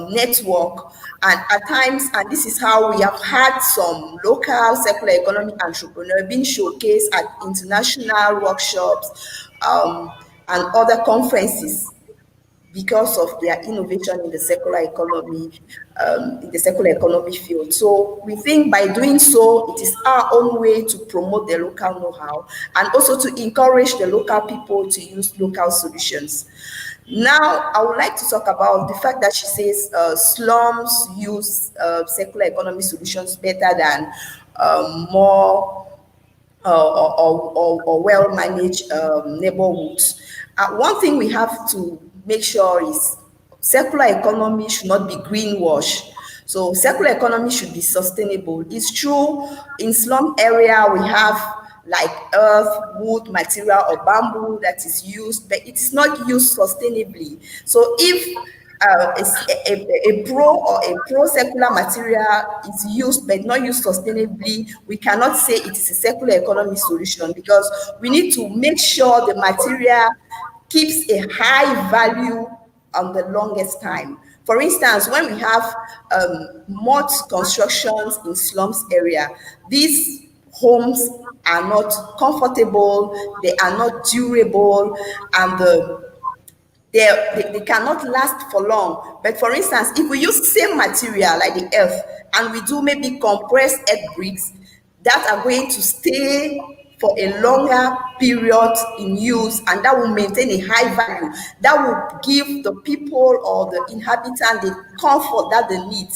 network. And at times, and this is how we have had some local circular economy entrepreneurs being showcased at international workshops and other conferences because of their innovation in the circular economy field. So we think by doing so, it is our own way to promote the local know-how and also to encourage the local people to use local solutions. Now, I would like to talk about the fact that she says slums use circular economy solutions better than more or well-managed neighborhoods. One thing we have to make sure is circular economy should not be greenwash. So circular economy should be sustainable. It's true in slum area we have like earth, wood, material, or bamboo that is used, but it is not used sustainably. So if a pro circular material is used but not used sustainably, we cannot say it is a circular economy solution, because we need to make sure the material keeps a high value on the longest time. For instance, when we have mud constructions in slums area, these homes are not comfortable, they are not durable, and they cannot last for long. But for instance, if we use same material like the earth and we do maybe compressed earth bricks that are going to stay for a longer period in use, and that will maintain a high value, that will give the people or the inhabitants the comfort that they need,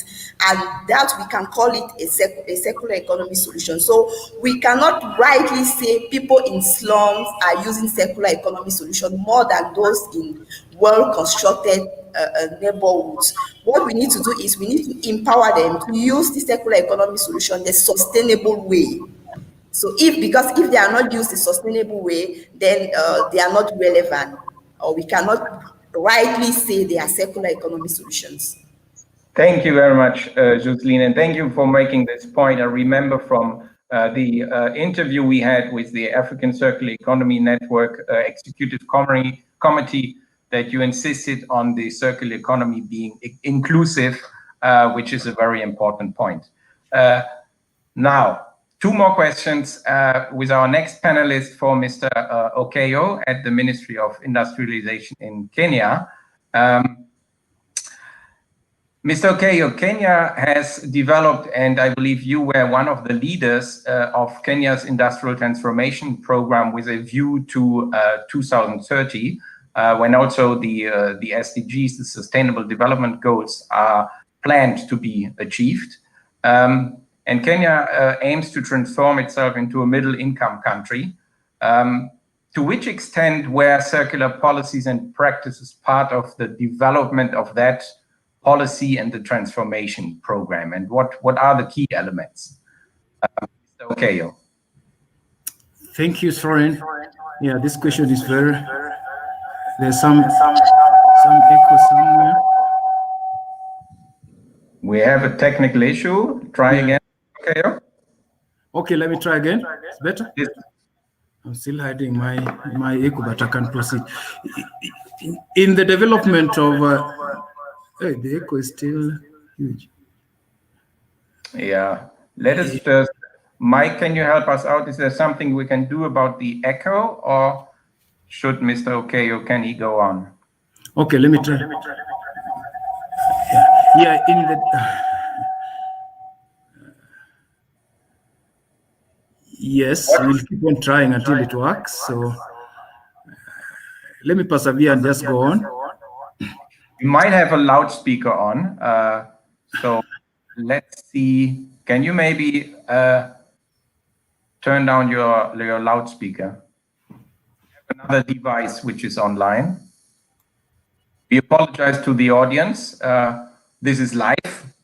and that we can call it a circular economy solution. So we cannot rightly say people in slums are using circular economy solution more than those in well-constructed neighborhoods. What we need to do is we need to empower them to use the circular economy solution the sustainable way. So because if they are not used the sustainable way, then they are not relevant, or we cannot rightly say they are circular economy solutions. Thank you very much, Jocelyn, and thank you for making this point. I remember from the interview we had with the African Circular Economy Network Executive Committee that you insisted on the circular economy being inclusive, which is a very important point. Now, two more questions with our next panelist for Mr. Okeyo at the Ministry of Industrialization in Kenya. Mr. Okeyo, Kenya has developed, and I believe you were one of the leaders of Kenya's industrial transformation program with a view to 2030, when also the SDGs, the Sustainable Development Goals, are planned to be achieved. And Kenya aims to transform itself into a middle-income country. To which extent were circular policies and practices part of the development of that policy and the transformation program, and what are the key elements? Mr. Okeyo. Thank you, Sören. Yeah, this question is there's some echo somewhere. We have a technical issue. Try again, Okeyo. Okay, let me try again. It's better? Yes. I'm still hiding my echo, but I can proceed. In the development of hey, the echo is still huge. Yeah, let us just Mike, can you help us out? Is there something we can do about the echo, or should Mr. Okayo, can he go on? Okay, let me try. Yeah, in the yes, we'll keep on trying until it works. So let me persevere and just go on. You might have a loudspeaker on, so let's see. Can you maybe turn down your loudspeaker? Have another device which is online. We apologize to the audience. This is live.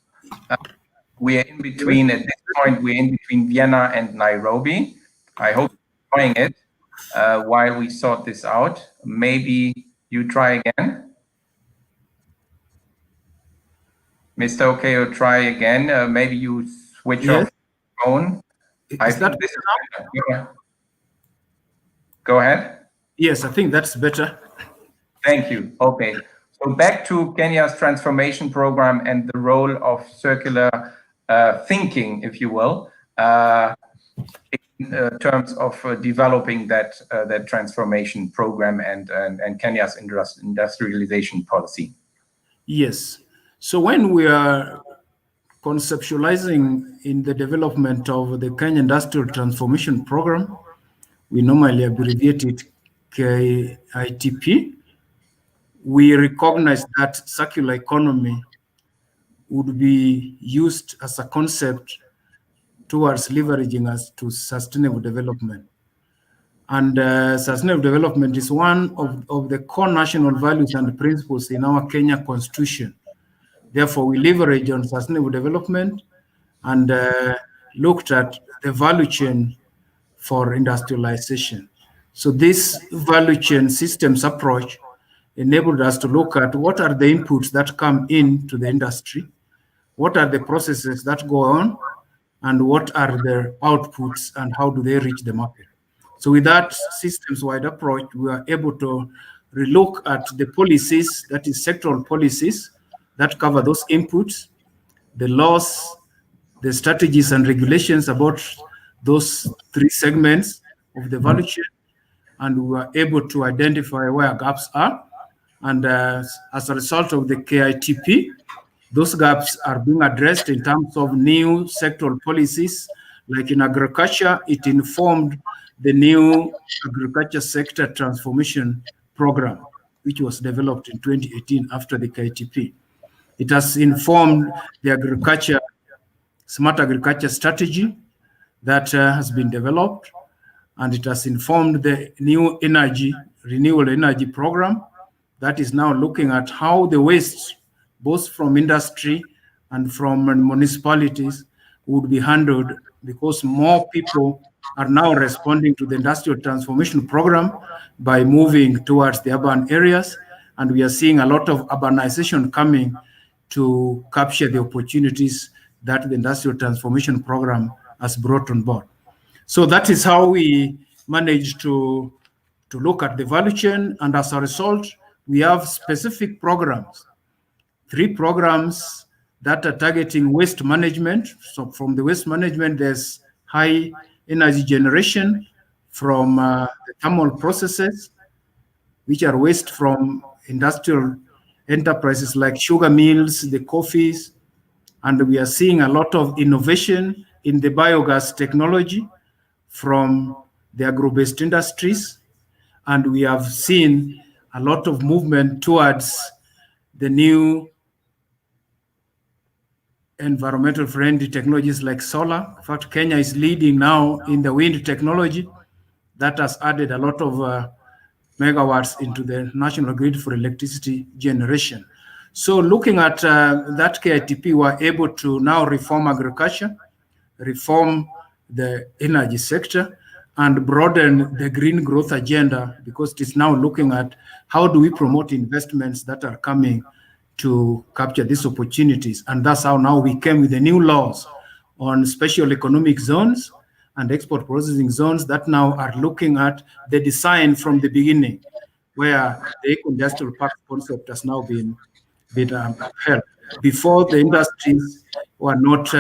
We are in between, at this point, we're in between Vienna and Nairobi. I hope you're enjoying it while we sort this out. Maybe you try again. Mr. Okayo, try again. Maybe you switch off your phone. Is that this is better. Go ahead. Yes, I think that's better. Thank you. Okay. So back to Kenya's transformation program and the role of circular thinking, if you will, in terms of developing that transformation program and Kenya's industrialization policy. Yes. So when we are conceptualizing in the development of the Kenya Industrial Transformation Program, we normally abbreviate it KITP. We recognize that circular economy would be used as a concept towards leveraging us to sustainable development. And sustainable development is one of the core national values and principles in our Kenya Constitution. Therefore, we leverage on sustainable development and looked at the value chain for industrialization. So this value chain systems approach enabled us to look at what are the inputs that come into the industry, what are the processes that go on, and what are their outputs and how do they reach the market. So with that systems-wide approach, we are able to relook at the policies, that is sectoral policies, that cover those inputs, the laws, the strategies and regulations about those three segments of the value chain, and we are able to identify where gaps are. And as a result of the KITP, those gaps are being addressed in terms of new sectoral policies. Like in agriculture, it informed the new agriculture sector transformation program, which was developed in 2018 after the KITP. It has informed the smart agriculture strategy that has been developed, and it has informed the new renewable energy program that is now looking at how the waste, both from industry and from municipalities, would be handled, because more people are now responding to the industrial transformation program by moving towards the urban areas, and we are seeing a lot of urbanization coming to capture the opportunities that the industrial transformation program has brought on board. So that is how we managed to look at the value chain, and as a result, we have specific programs, 3 programs that are targeting waste management. So from the waste management, there's high energy generation from the thermal processes, which are waste from industrial enterprises like sugar mills, the coffees, and we are seeing a lot of innovation in the biogas technology from the agro-based industries, and we have seen a lot of movement towards the new environmental friendly technologies like solar. In fact, Kenya is leading now in the wind technology that has added a lot of megawatts into the national grid for electricity generation. So looking at that KITP, we're able to now reform agriculture, reform the energy sector, and broaden the green growth agenda, because it is now looking at how do we promote investments that are coming to capture these opportunities. And that's how now we came with the new laws on special economic zones and export processing zones that now are looking at the design from the beginning, where the eco-industrial park concept has now been held. Before, the industries were not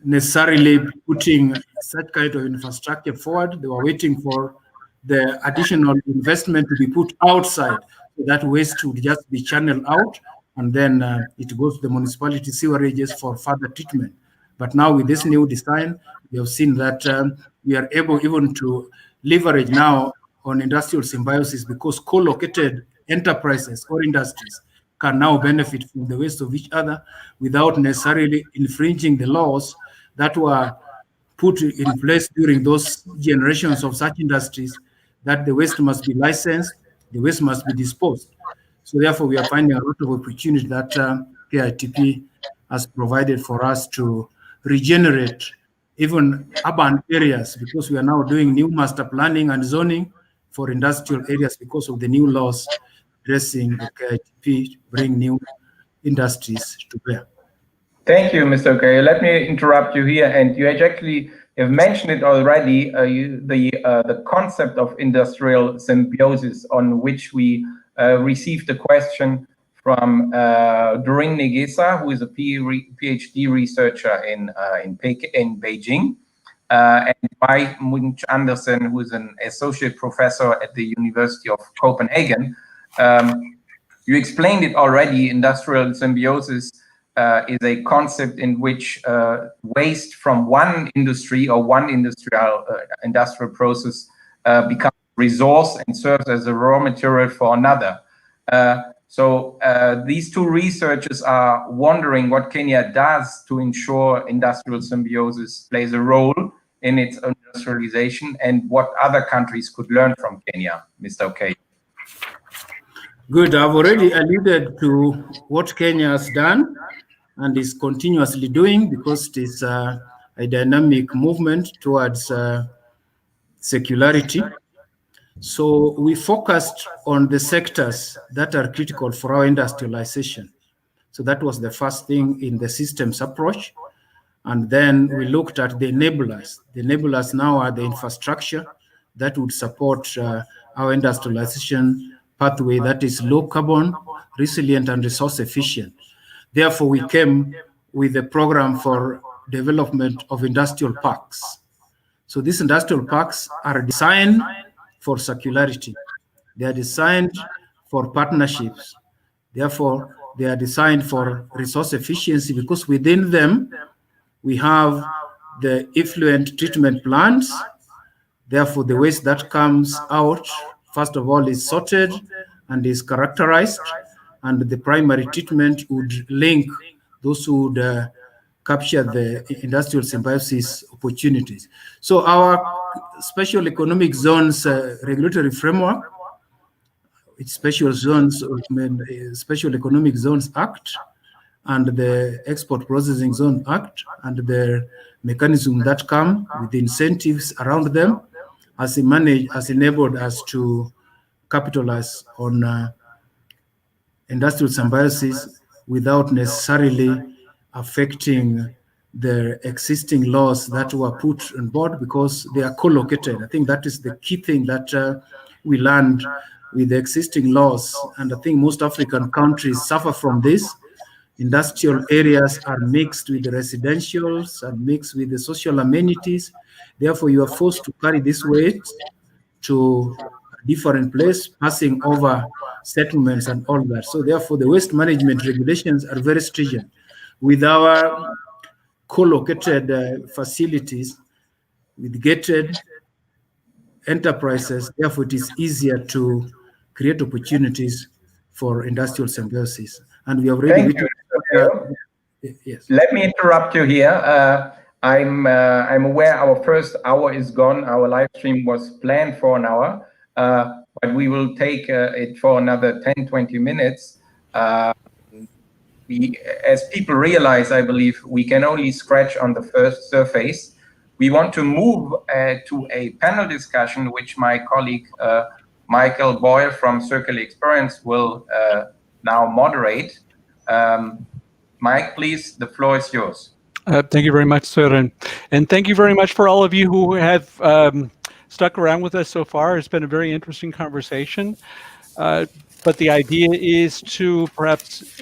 necessarily putting such kind of infrastructure forward. They were waiting for the additional investment to be put outside, so that waste would just be channeled out, and then it goes to the municipality sewerages for further treatment. But now with this new design, we have seen that we are able even to leverage now on industrial symbiosis, because co-located enterprises or industries can now benefit from the waste of each other without necessarily infringing the laws that were put in place during those generations of such industries, that the waste must be licensed, the waste must be disposed. So therefore, we are finding a lot of opportunity that KITP has provided for us to regenerate even urban areas, because we are now doing new master planning and zoning for industrial areas because of the new laws addressing the KITP, bring new industries to bear. Thank you, Mr. Okoye. Let me interrupt you here, and you actually have mentioned it already. The concept of industrial symbiosis, on which we received a question from Doreen Negesa, who is a PhD researcher in Beijing, and by Munch Andersen, who is an associate professor at the University of Copenhagen. You explained it already. Industrial symbiosis is a concept in which waste from one industry or one industrial process becomes resource and serves as a raw material for another. So these two researchers are wondering what Kenya does to ensure industrial symbiosis plays a role in its industrialization, and what other countries could learn from Kenya. Mr. Okoye. Good. I've already alluded to what Kenya has done and is continuously doing, because it is a dynamic movement towards circularity. So we focused on the sectors that are critical for our industrialization. So that was the first thing in the systems approach. And then we looked at the enablers. The enablers now are the infrastructure that would support our industrialization pathway that is low carbon, resilient, and resource efficient. Therefore, we came with a program for development of industrial parks. So these industrial parks are designed for circularity. They are designed for partnerships. Therefore, they are designed for resource efficiency, because within them, we have the effluent treatment plants. Therefore, the waste that comes out, first of all, is sorted and is characterized, and the primary treatment would link those who would capture the industrial symbiosis opportunities. So our special economic zones regulatory framework, it's Special Economic Zones Act, and the Export Processing Zone Act, and the mechanism that come with the incentives around them, has enabled us to capitalize on industrial symbiosis without necessarily affecting the existing laws that were put on board, because they are co-located. I think that is the key thing that we learned with the existing laws, and I think most African countries suffer from this. Industrial areas are mixed with the residentials and mixed with the social amenities. Therefore, you are forced to carry this weight to a different place, passing over settlements and all that. So therefore, the waste management regulations are very stringent. With our co-located facilities, with gated enterprises, therefore it is easier to create opportunities for industrial symbiosis. And we have already yes. Let me interrupt you here. I'm aware our first hour is gone. Our live stream was planned for an hour, but we will take it for another 10-20 minutes. As people realize, I believe, we can only scratch on the first surface. We want to move to a panel discussion, which my colleague Mike Boyle from Circular Experience will now moderate. Mike, please, the floor is yours. Thank you very much, Sören. And thank you very much for all of you who have stuck around with us so far. It's been a very interesting conversation. But the idea is to perhaps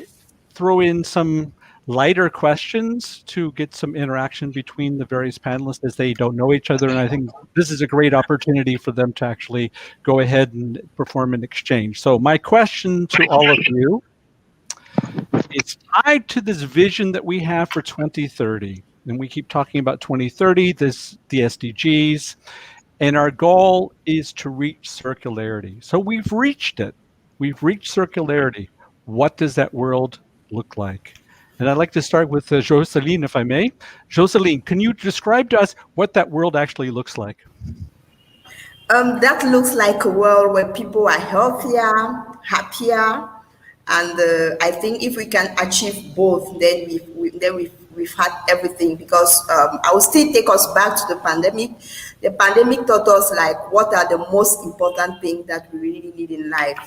throw in some lighter questions to get some interaction between the various panelists as they don't know each other. And I think this is a great opportunity for them to actually go ahead and perform an exchange. So my question to all of you is tied to this vision that we have for 2030. And we keep talking about 2030, the SDGs, and our goal is to reach circularity. So we've reached it. We've reached circularity. What does that world look like? And I'd like to start with Jocelyn, if I may. Jocelyn, can you describe to us what that world actually looks like? That looks like a world where people are healthier, happier, and I think if we can achieve both, then we've had everything. Because I will still take us back to the pandemic. The pandemic taught us like what are the most important things that we really need in life: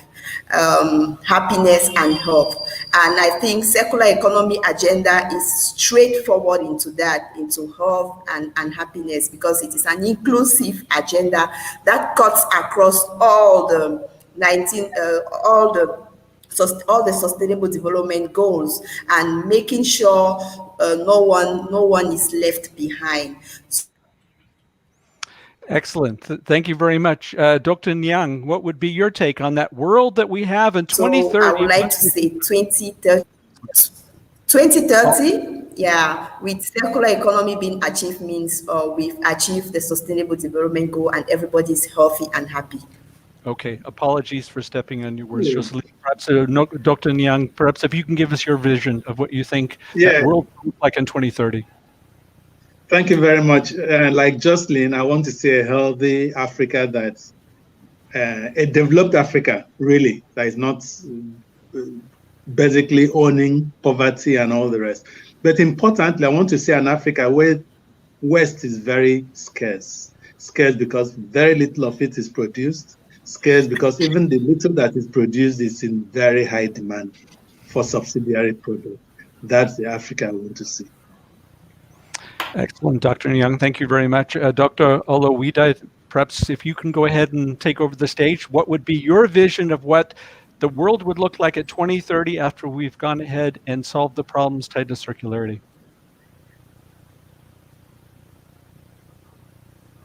happiness and health. And I think circular economy agenda is straightforward into that, into health and happiness, because it is an inclusive agenda that cuts across all the all the sustainable development goals, and making sure no one is left behind. Excellent. Thank you very much. Dr. Nyong, what would be your take on that world that we have in 2030? So I would like to say 2030. 2030, yeah, with circular economy being achieved means we've achieved the sustainable development goal and everybody's healthy and happy. Okay, apologies for stepping on your words, Jocelyn. Perhaps Dr. Nyong, perhaps if you can give us your vision of what you think that world will look like in 2030. Thank you very much. Like Jocelyn, I want to see a healthy Africa that's a developed Africa, really, that is not basically owning poverty and all the rest. But importantly, I want to see an Africa where waste is very scarce. Scarce because very little of it is produced. Scarce because even the little that is produced is in very high demand for subsidiary products. That's the Africa I want to see. Excellent, Dr. Nyong. Thank you very much. Dr. Olowida, perhaps if you can go ahead and take over the stage, what would be your vision of what the world would look like at 2030 after we've gone ahead and solved the problems tied to circularity?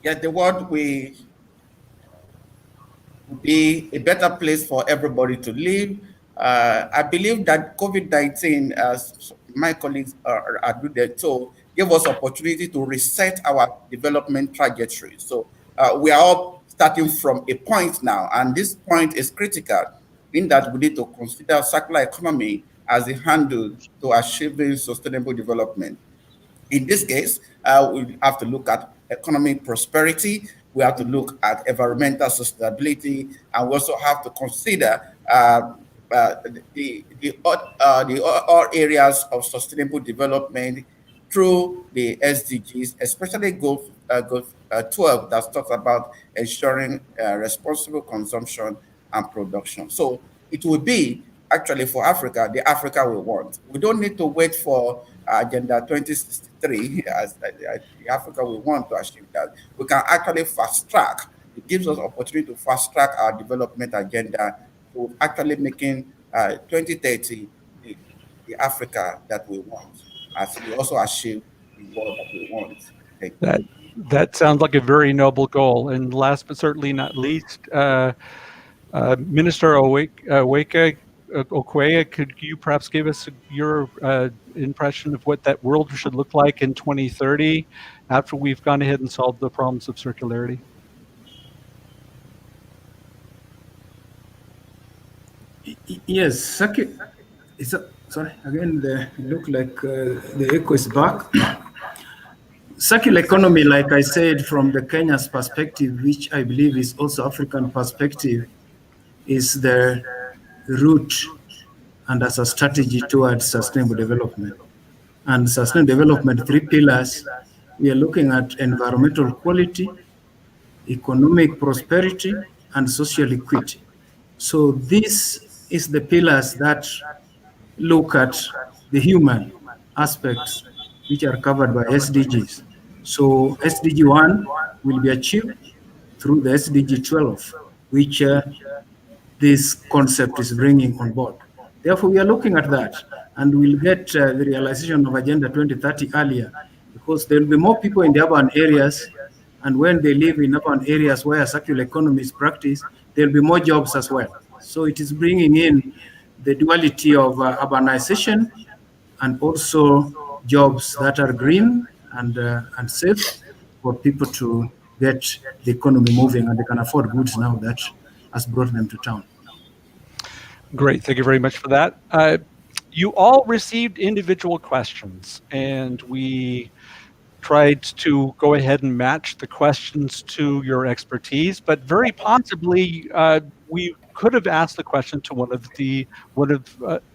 Yeah, the world will be a better place for everybody to live. I believe that COVID-19, as my colleagues alluded to, gave us opportunity to reset our development trajectory. So we are all starting from a point now, and this point is critical in that we need to consider circular economy as a handle to achieving sustainable development. In this case, we have to look at economic prosperity, we have to look at environmental sustainability, and we also have to consider all areas of sustainable development through the SDGs, especially goal 12 that talks about ensuring responsible consumption and production. So it will be actually for Africa, the Africa we want. We don't need to wait for Agenda 2063 as the Africa we want to achieve that. We can actually fast track. It gives us opportunity to fast track our development agenda to actually making 2030 the Africa that we want, as we also achieve the world that we want. That sounds like a very noble goal. And last but certainly not least, Minister Okoye, could you perhaps give us your impression of what that world should look like in 2030 after we've gone ahead and solved the problems of circularity? Yes, sorry, again, it look like the echo is back. Circular economy, like I said, from the Kenya's perspective, which I believe is also African perspective, is the route and as a strategy towards sustainable development. And sustainable development, 3 pillars, we are looking at environmental quality, economic prosperity, and social equity. So this is the pillars that look at the human aspects which are covered by SDGs. So SDG 1 will be achieved through the SDG 12, which this concept is bringing on board. Therefore, we are looking at that, and we'll get the realization of Agenda 2030 earlier, because there will be more people in the urban areas, and when they live in urban areas where circular economy is practiced, there will be more jobs as well. So it is bringing in the duality of urbanization and also jobs that are green and safe for people to get the economy moving, and they can afford goods now that has brought them to town. Great, thank you very much for that. You all received individual questions, and we tried to go ahead and match the questions to your expertise, but very possibly we could have asked the question to one of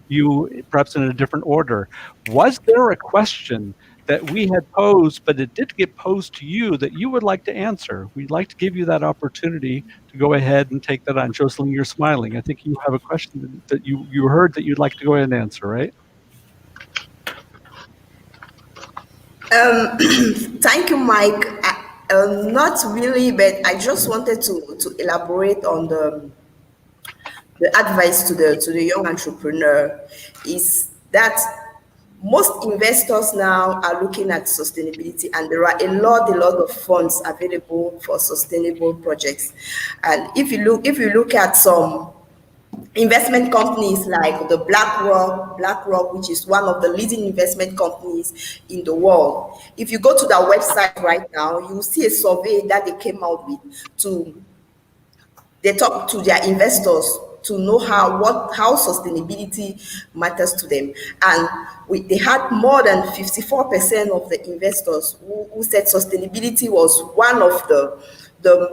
you, perhaps in a different order. Was there a question that we had posed, but it did get posed to you that you would like to answer? We'd like to give you that opportunity to go ahead and take that on. Jocelyn, you're smiling. I think you have a question that you heard that you'd like to go ahead and answer, right? Thank you, Mike. Not really, but I just wanted to elaborate on the advice to the young entrepreneur is that most investors now are looking at sustainability, and there are a lot of funds available for sustainable projects. And if you look at some investment companies like the BlackRock, which is one of the leading investment companies in the world. If you go to their website right now, you will see a survey that they came out with they talk to their investors to know how sustainability matters to them. And they had more than 54% of the investors who said sustainability was one of the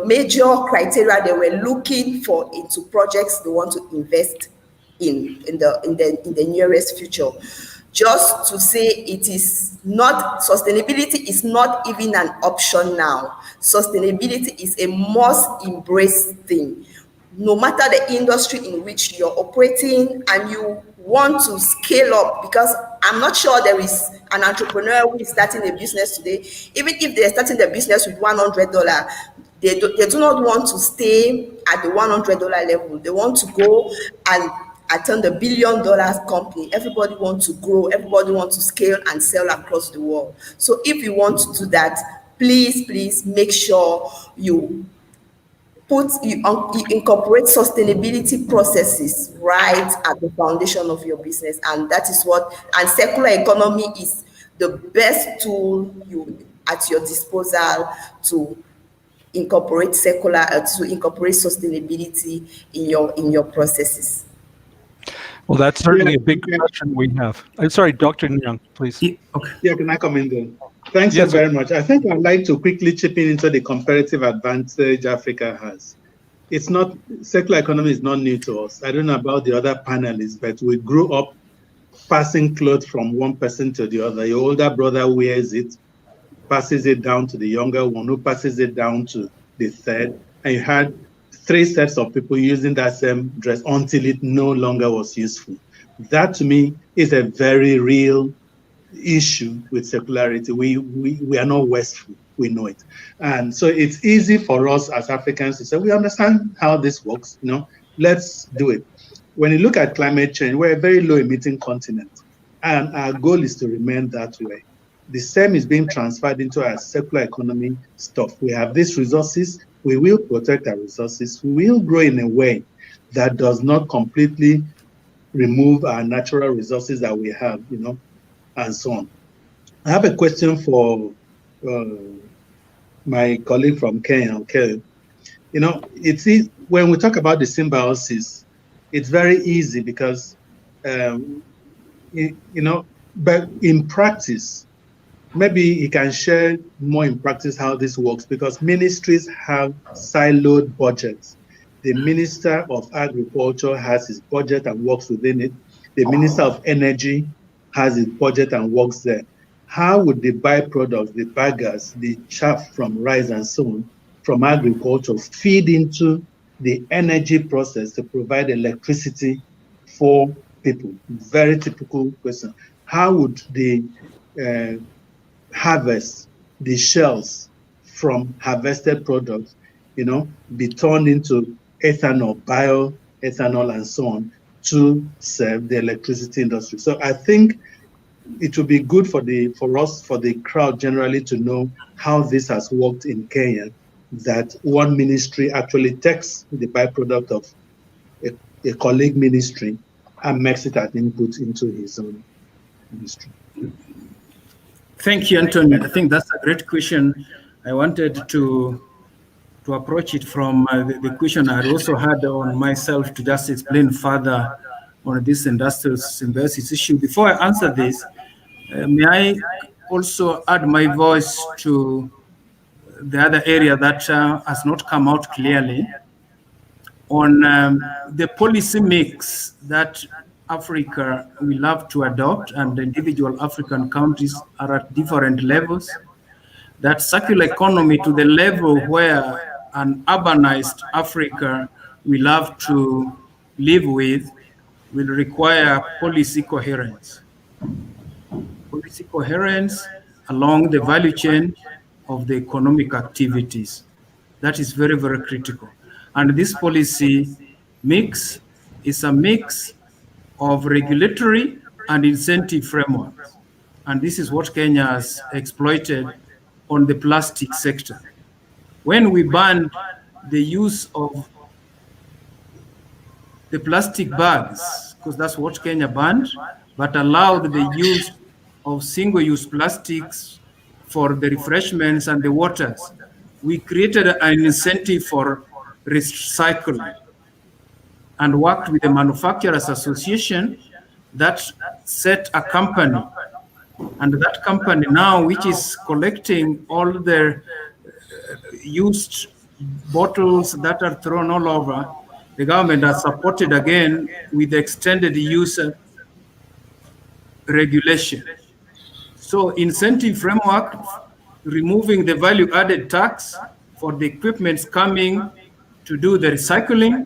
major criteria they were looking for into projects they want to invest in the nearest future. Just to say, it is not, sustainability is not even an option now. Sustainability is a must embrace thing. No matter the industry in which you're operating and you want to scale up, because I'm not sure there is an entrepreneur who is starting a business today, even if they're starting the business with $100, they do not want to stay at the $100 level. They want to go and attend the $1 billion company. Everybody wants to grow, everybody wants to scale and sell across the world. So if you want to do that, please make sure you incorporate sustainability processes right at the foundation of your business. And that is and circular economy is the best tool at your disposal to incorporate sustainability in your processes. Well, that's certainly a big question we have. I'm sorry, Dr. Nyong, please. Yeah, can I come in there? Thanks so very much. I think I'd like to quickly chip in into the comparative advantage Africa has. It's not, circular economy is not new to us. I don't know about the other panelists, but we grew up passing clothes from one person to the other. Your older brother wears it, passes it down to the younger one, who passes it down to the third, and you had 3 sets of people using that same dress until it no longer was useful. That to me is a very real issue with circularity. We are not wasteful, we know it. And so it's easy for us as Africans to say, we understand how this works, let's do it. When you look at climate change, we're a very low emitting continent, and our goal is to remain that way. The same is being transferred into our circular economy stuff. We have these resources, we will protect our resources, we will grow in a way that does not completely remove our natural resources that we have, and so on. I have a question for my colleague from Kenya, okay? When we talk about the symbiosis, it's very easy because, but in practice, maybe you can share more in practice how this works, because ministries have siloed budgets. The Minister of Agriculture has his budget and works within it. The Minister of Energy has his budget and works there. How would the byproducts, the baggers, the chaff from rice and so on, from agriculture feed into the energy process to provide electricity for people? Very typical question. How would the harvest, the shells from harvested products, be turned into ethanol, bioethanol, and so on, to serve the electricity industry. So I think it would be good for the crowd generally to know how this has worked in Kenya, that one ministry actually takes the byproduct of a colleague ministry and makes it an input into his own ministry. Thank you, Anthony. I think that's a great question. I wanted to approach it from the question I also had on myself to just explain further on this industrial symbiosis issue. Before I answer this, may I also add my voice to the other area that has not come out clearly on the policy mix that Africa will have to adopt, and the individual African countries are at different levels. That circular economy to the level where an urbanized Africa will have to live with will require policy coherence. Policy coherence along the value chain of the economic activities. That is very, very critical. And this policy mix is a mix of regulatory and incentive frameworks. And this is what Kenya has exploited on the plastic sector. When we banned the use of the plastic bags, because that's what Kenya banned, but allowed the use of single-use plastics for the refreshments and the waters, we created an incentive for recycling and worked with the Manufacturers Association that set a company. And that company now, which is collecting all the used bottles that are thrown all over, the government has supported again with extended use regulation. So incentive framework, removing the value-added tax for the equipments coming to do the recycling,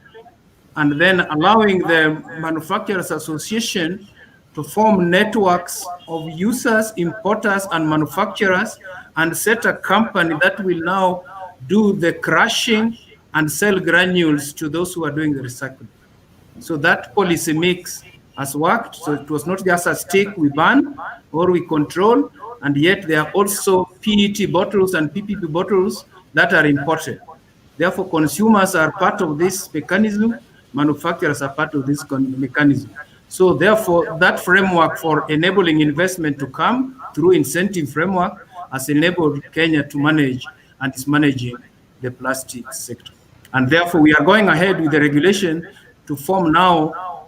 and then allowing the Manufacturers Association to form networks of users, importers, and manufacturers, and set a company that will now do the crushing and sell granules to those who are doing the recycling. So that policy mix has worked. So it was not just a stick we ban or we control, and yet there are also PET bottles and PPP bottles that are imported. Therefore, consumers are part of this mechanism, manufacturers are part of this mechanism. So therefore, that framework for enabling investment to come through incentive framework has enabled Kenya to manage and is managing the plastic sector. And therefore, we are going ahead with the regulation to form now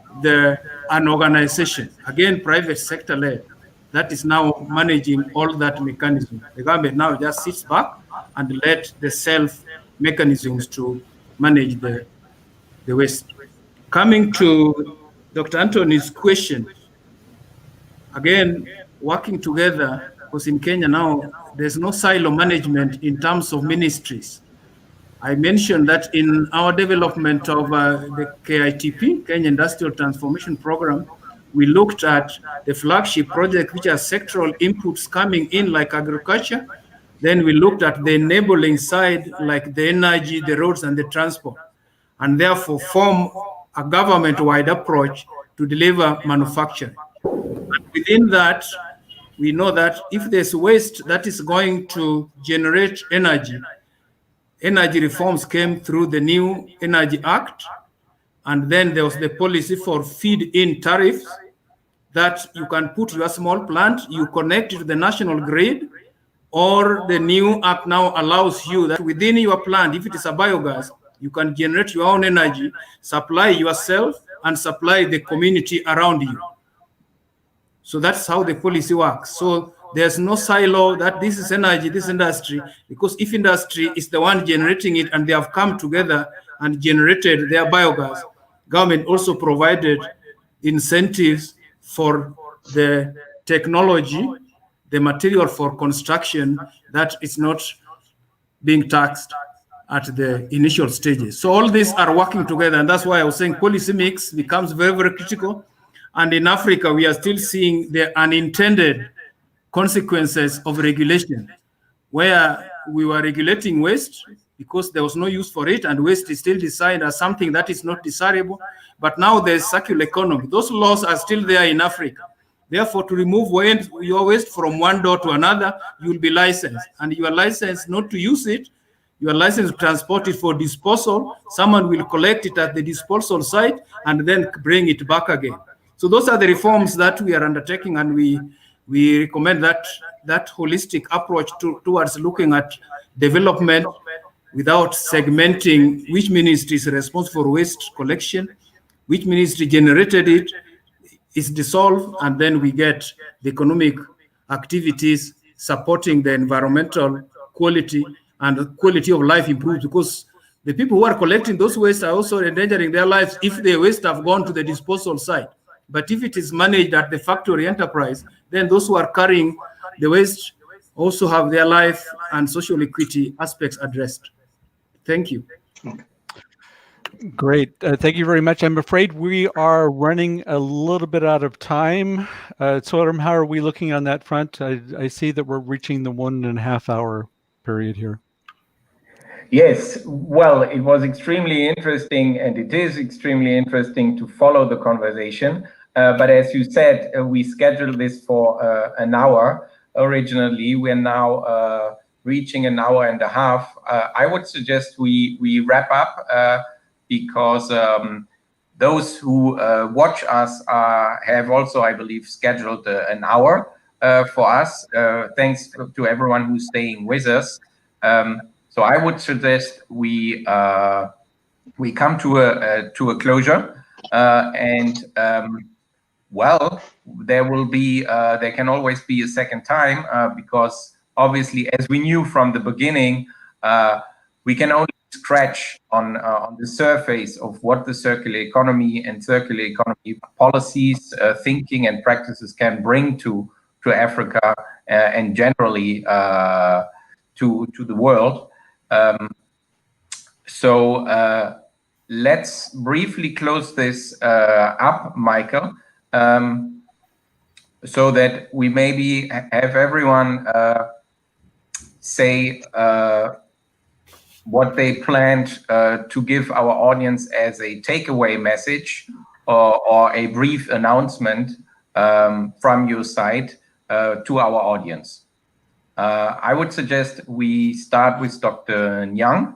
an organization, again, private sector led, that is now managing all that mechanism. The government now just sits back and let the self mechanisms to manage the waste. Coming to Dr. Anthony's question, again, working together, because in Kenya now, there's no silo management in terms of ministries. I mentioned that in our development of the KITP, Kenya Industrial Transformation Program, we looked at the flagship project, which are sectoral inputs coming in like agriculture. Then we looked at the enabling side, like the energy, the roads, and the transport, and therefore form a government-wide approach to deliver manufacturing. And within that, we know that if there's waste that is going to generate energy, energy reforms came through the new Energy Act, and then there was the policy for feed-in tariffs that you can put your small plant, you connect it to the national grid, or the new act now allows you that within your plant, if it is a biogas, you can generate your own energy, supply yourself, and supply the community around you. So that's how the policy works. So there's no silo that this is energy, this industry, because if industry is the one generating it and they have come together and generated their biogas, government also provided incentives for the technology, the material for construction that is not being taxed at the initial stages. So all these are working together, and that's why I was saying policy mix becomes very, very critical. And in Africa, we are still seeing the unintended consequences of regulation, where we were regulating waste. because there was no use for it, and waste is still decided as something that is not desirable. But now there's circular economy. Those laws are still there in Africa. Therefore, to remove your waste from one door to another, you will be licensed. And you are licensed not to use it. You are licensed to transport it for disposal. Someone will collect it at the disposal site and then bring it back again. So those are the reforms that we are undertaking, and we recommend that holistic approach towards looking at development without segmenting which ministry is responsible for waste collection, which ministry generated it, is dissolved, and then we get the economic activities supporting the environmental quality, and the quality of life improves, because the people who are collecting those waste are also endangering their lives if the waste have gone to the disposal site. But if it is managed at the factory enterprise, then those who are carrying the waste also have their life and social equity aspects addressed. Thank you. Great. Thank you very much. I'm afraid we are running a little bit out of time. Sören, how are we looking on that front? I see that we're reaching the 1.5 hour period here. Yes, well, it was extremely interesting, and it is extremely interesting to follow the conversation. But as you said, we scheduled this for an hour. Originally, we're now reaching an hour and a half. I would suggest we wrap up because those who watch us have also, I believe, scheduled an hour for us. Thanks to everyone who's staying with us. So I would suggest we come to a closure, well, there can always be a second time because obviously, as we knew from the beginning, we can only scratch on the surface of what the circular economy and circular economy policies, thinking and practices can bring to Africa and generally to the world. So let's briefly close this up, Michael, so that we maybe have everyone say what they planned to give our audience as a takeaway message or a brief announcement from your side to our audience. I would suggest we start with Dr. Nyong,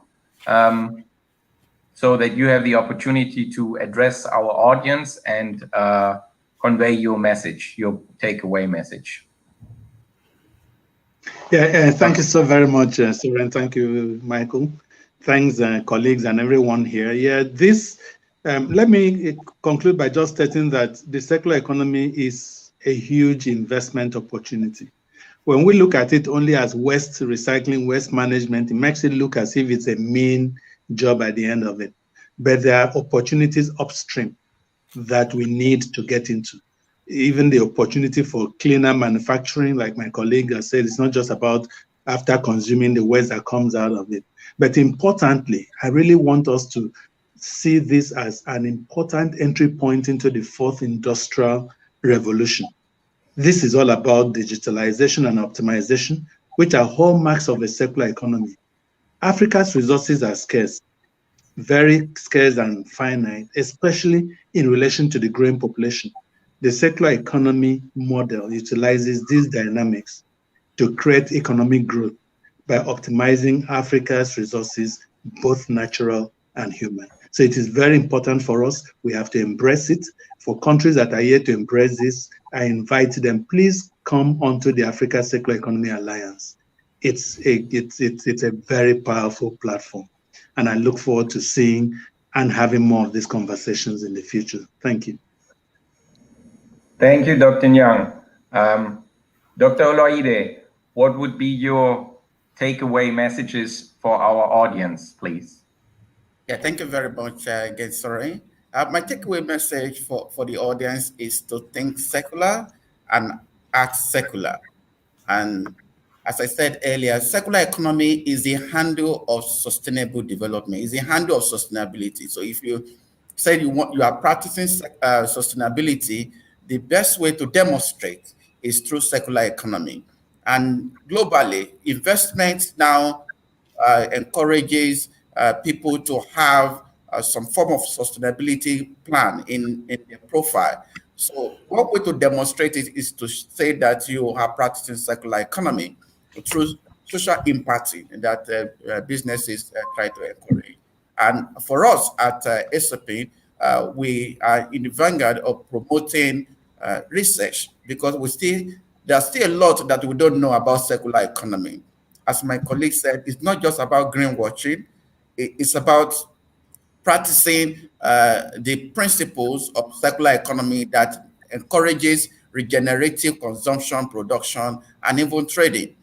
so that you have the opportunity to address our audience and convey your message, your takeaway message. Yeah, thank you so very much, Sören. Thank you, Michael. Thanks, colleagues and everyone here. Yeah, let me conclude by just stating that the circular economy is a huge investment opportunity. When we look at it only as waste recycling, waste management, it makes it look as if it's a mean job at the end of it. But there are opportunities upstream that we need to get into. Even the opportunity for cleaner manufacturing, like my colleague has said, it's not just about after consuming the waste that comes out of it. But importantly, I really want us to see this as an important entry point into the fourth industrial revolution. This is all about digitalization and optimization, which are hallmarks of a circular economy. Africa's resources are scarce, very scarce and finite, especially in relation to the growing population. The circular economy model utilizes these dynamics to create economic growth by optimizing Africa's resources, both natural and human. So it is very important for us. We have to embrace it. For countries that are yet to embrace this, I invite them, please come onto the Africa Circular Economy Alliance. It's a very powerful platform. And I look forward to seeing and having more of these conversations in the future. Thank you. Thank you, Dr. Nyong. Dr. Oloide, what would be your takeaway messages for our audience, please? Yeah, thank you very much again, Sören. My takeaway message for the audience is to think secular and act secular. And as I said earlier, circular economy is the handle of sustainable development, is the handle of sustainability. So if you say you are practicing sustainability, the best way to demonstrate is through circular economy. And globally, investments now encourages people to have some form of sustainability plan in their profile. So one way to demonstrate it is to say that you are practicing circular economy through social empathy that businesses try to encourage. And for us at ACEA, we are in the vanguard of promoting research, because there's still a lot that we don't know about circular economy. As my colleague said, it's not just about greenwashing, it's about practicing the principles of circular economy that encourages regenerative consumption, production, and even trading.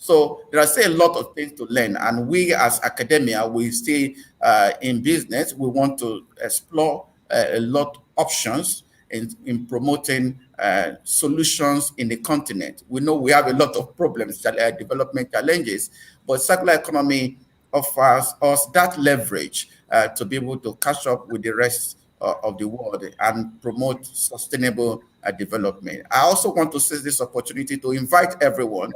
So there are still a lot of things to learn, and we as academia, we still in business, we want to explore a lot of options in promoting solutions in the continent. We know we have a lot of problems, development challenges, but circular economy offers us that leverage to be able to catch up with the rest of the world and promote sustainable development. I also want to seize this opportunity to invite everyone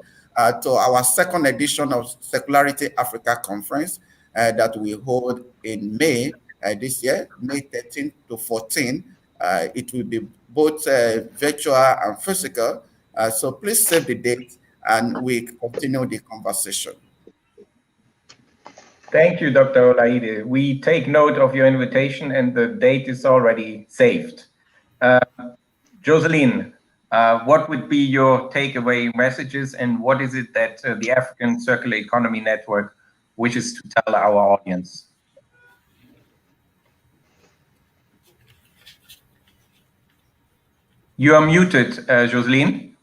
to our second edition of Circularity Africa Conference that we hold in May this year, May 13th to 14th. It will be both virtual and physical. So please save the date and we continue the conversation. Thank you, Dr. Olaide. We take note of your invitation and the date is already saved. Jocelyn, what would be your takeaway messages, and what is it that the African Circular Economy Network wishes to tell our audience? You are muted, Jocelyn.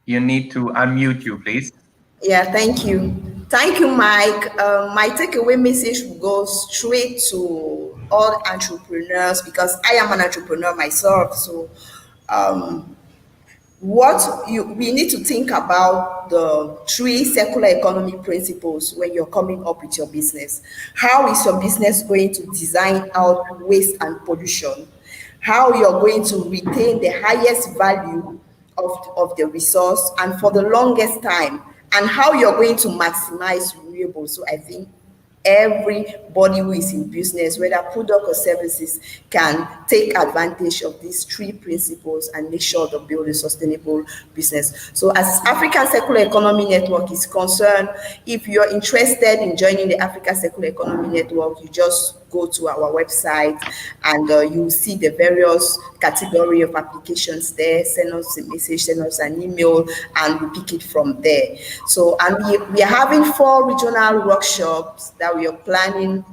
You need to unmute you, please. Yeah, thank you. Thank you, Mike. My takeaway message will go straight to all entrepreneurs, because I am an entrepreneur myself. So we need to think about the 3 circular economy principles when you're coming up with your business. How is your business going to design out waste and pollution? How you're going to retain the highest value of the resource and for the longest time, and how you're going to maximize renewables. So I think everybody who is in business, whether product or services, can take advantage of these 3 principles and make sure to build a sustainable business. So as African Circular Economy Network is concerned, if you're interested in joining the African Circular Economy Network, you just go to our website and you'll see the various category of applications there. Send us a message, send us an email, and we pick it from there. So, and we are having 4 regional workshops that we are planning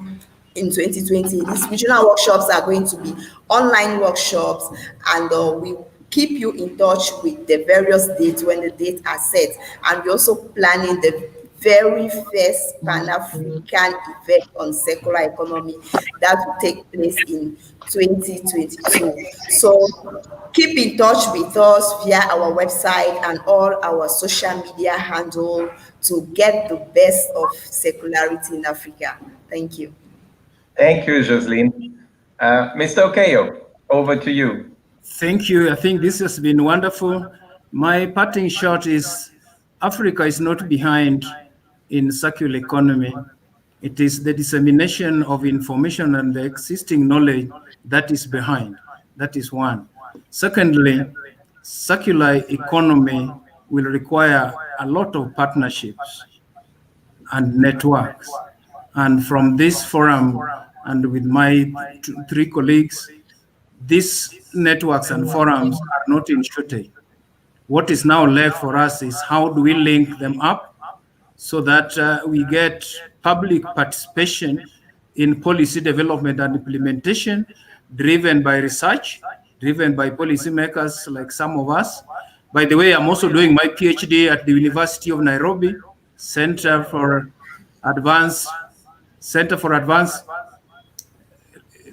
in 2020. These regional workshops are going to be online workshops, and we keep you in touch with the various dates when the dates are set. And we're also planning the very first Pan-African event on circular economy that will take place in 2022. So keep in touch with us via our website and all our social media handle to get the best of circularity in Africa. Thank you. Thank you, Jocelyn. Mr. Okeyo, over to you. Thank you. I think this has been wonderful. My parting shot is Africa is not behind in circular economy. It is the dissemination of information and the existing knowledge that is behind. That is one. Secondly, circular economy will require a lot of partnerships and networks. And from this forum and with my 3 colleagues, these networks and forums are not in shortage. What is now left for us is how do we link them up so that we get public participation in policy development and implementation, driven by research, driven by policymakers like some of us. By the way, I'm also doing my PhD at the University of Nairobi, Center for Advanced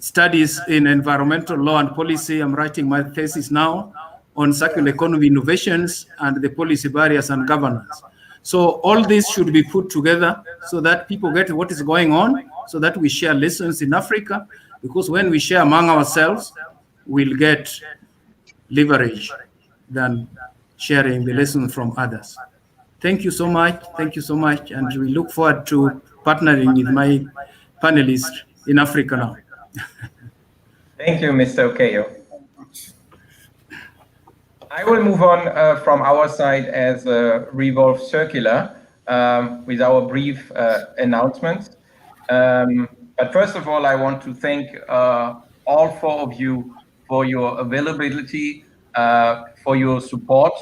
Studies in Environmental Law and Policy. I'm writing my thesis now on circular economy innovations and the policy barriers and governance. So all this should be put together so that people get what is going on, so that we share lessons in Africa, because when we share among ourselves, we'll get leverage than sharing the lessons from others. Thank you so much. Thank you so much. And we look forward to partnering with my panelists in Africa now. Thank you, Mr. Okeyo. I will move on from our side as Revolve Circular with our brief announcements. But first of all, I want to thank all four of you for your availability, for your support.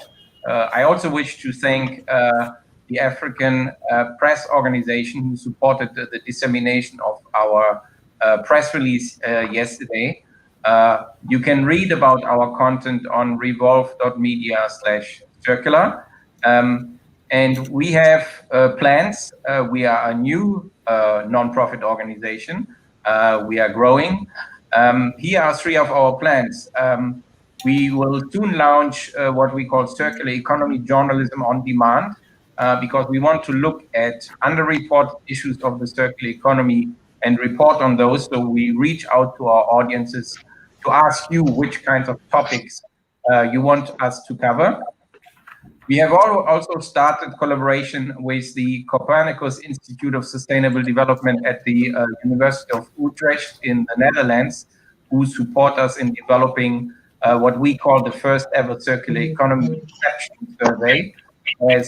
I also wish to thank the African Press Organization who supported the dissemination of our press release yesterday. You can read about our content on revolve.media/circular. And we have plans. We are a new nonprofit organization. We are growing. Here are three of our plans. We will soon launch what we call circular economy journalism on demand, because we want to look at underreported issues of the circular economy and report on those. So we reach out to our audiences to ask you which kinds of topics you want us to cover. We have also started collaboration with the Copernicus Institute of Sustainable Development at the University of Utrecht in the Netherlands, who support us in developing what we call the first ever circular economy perception survey, as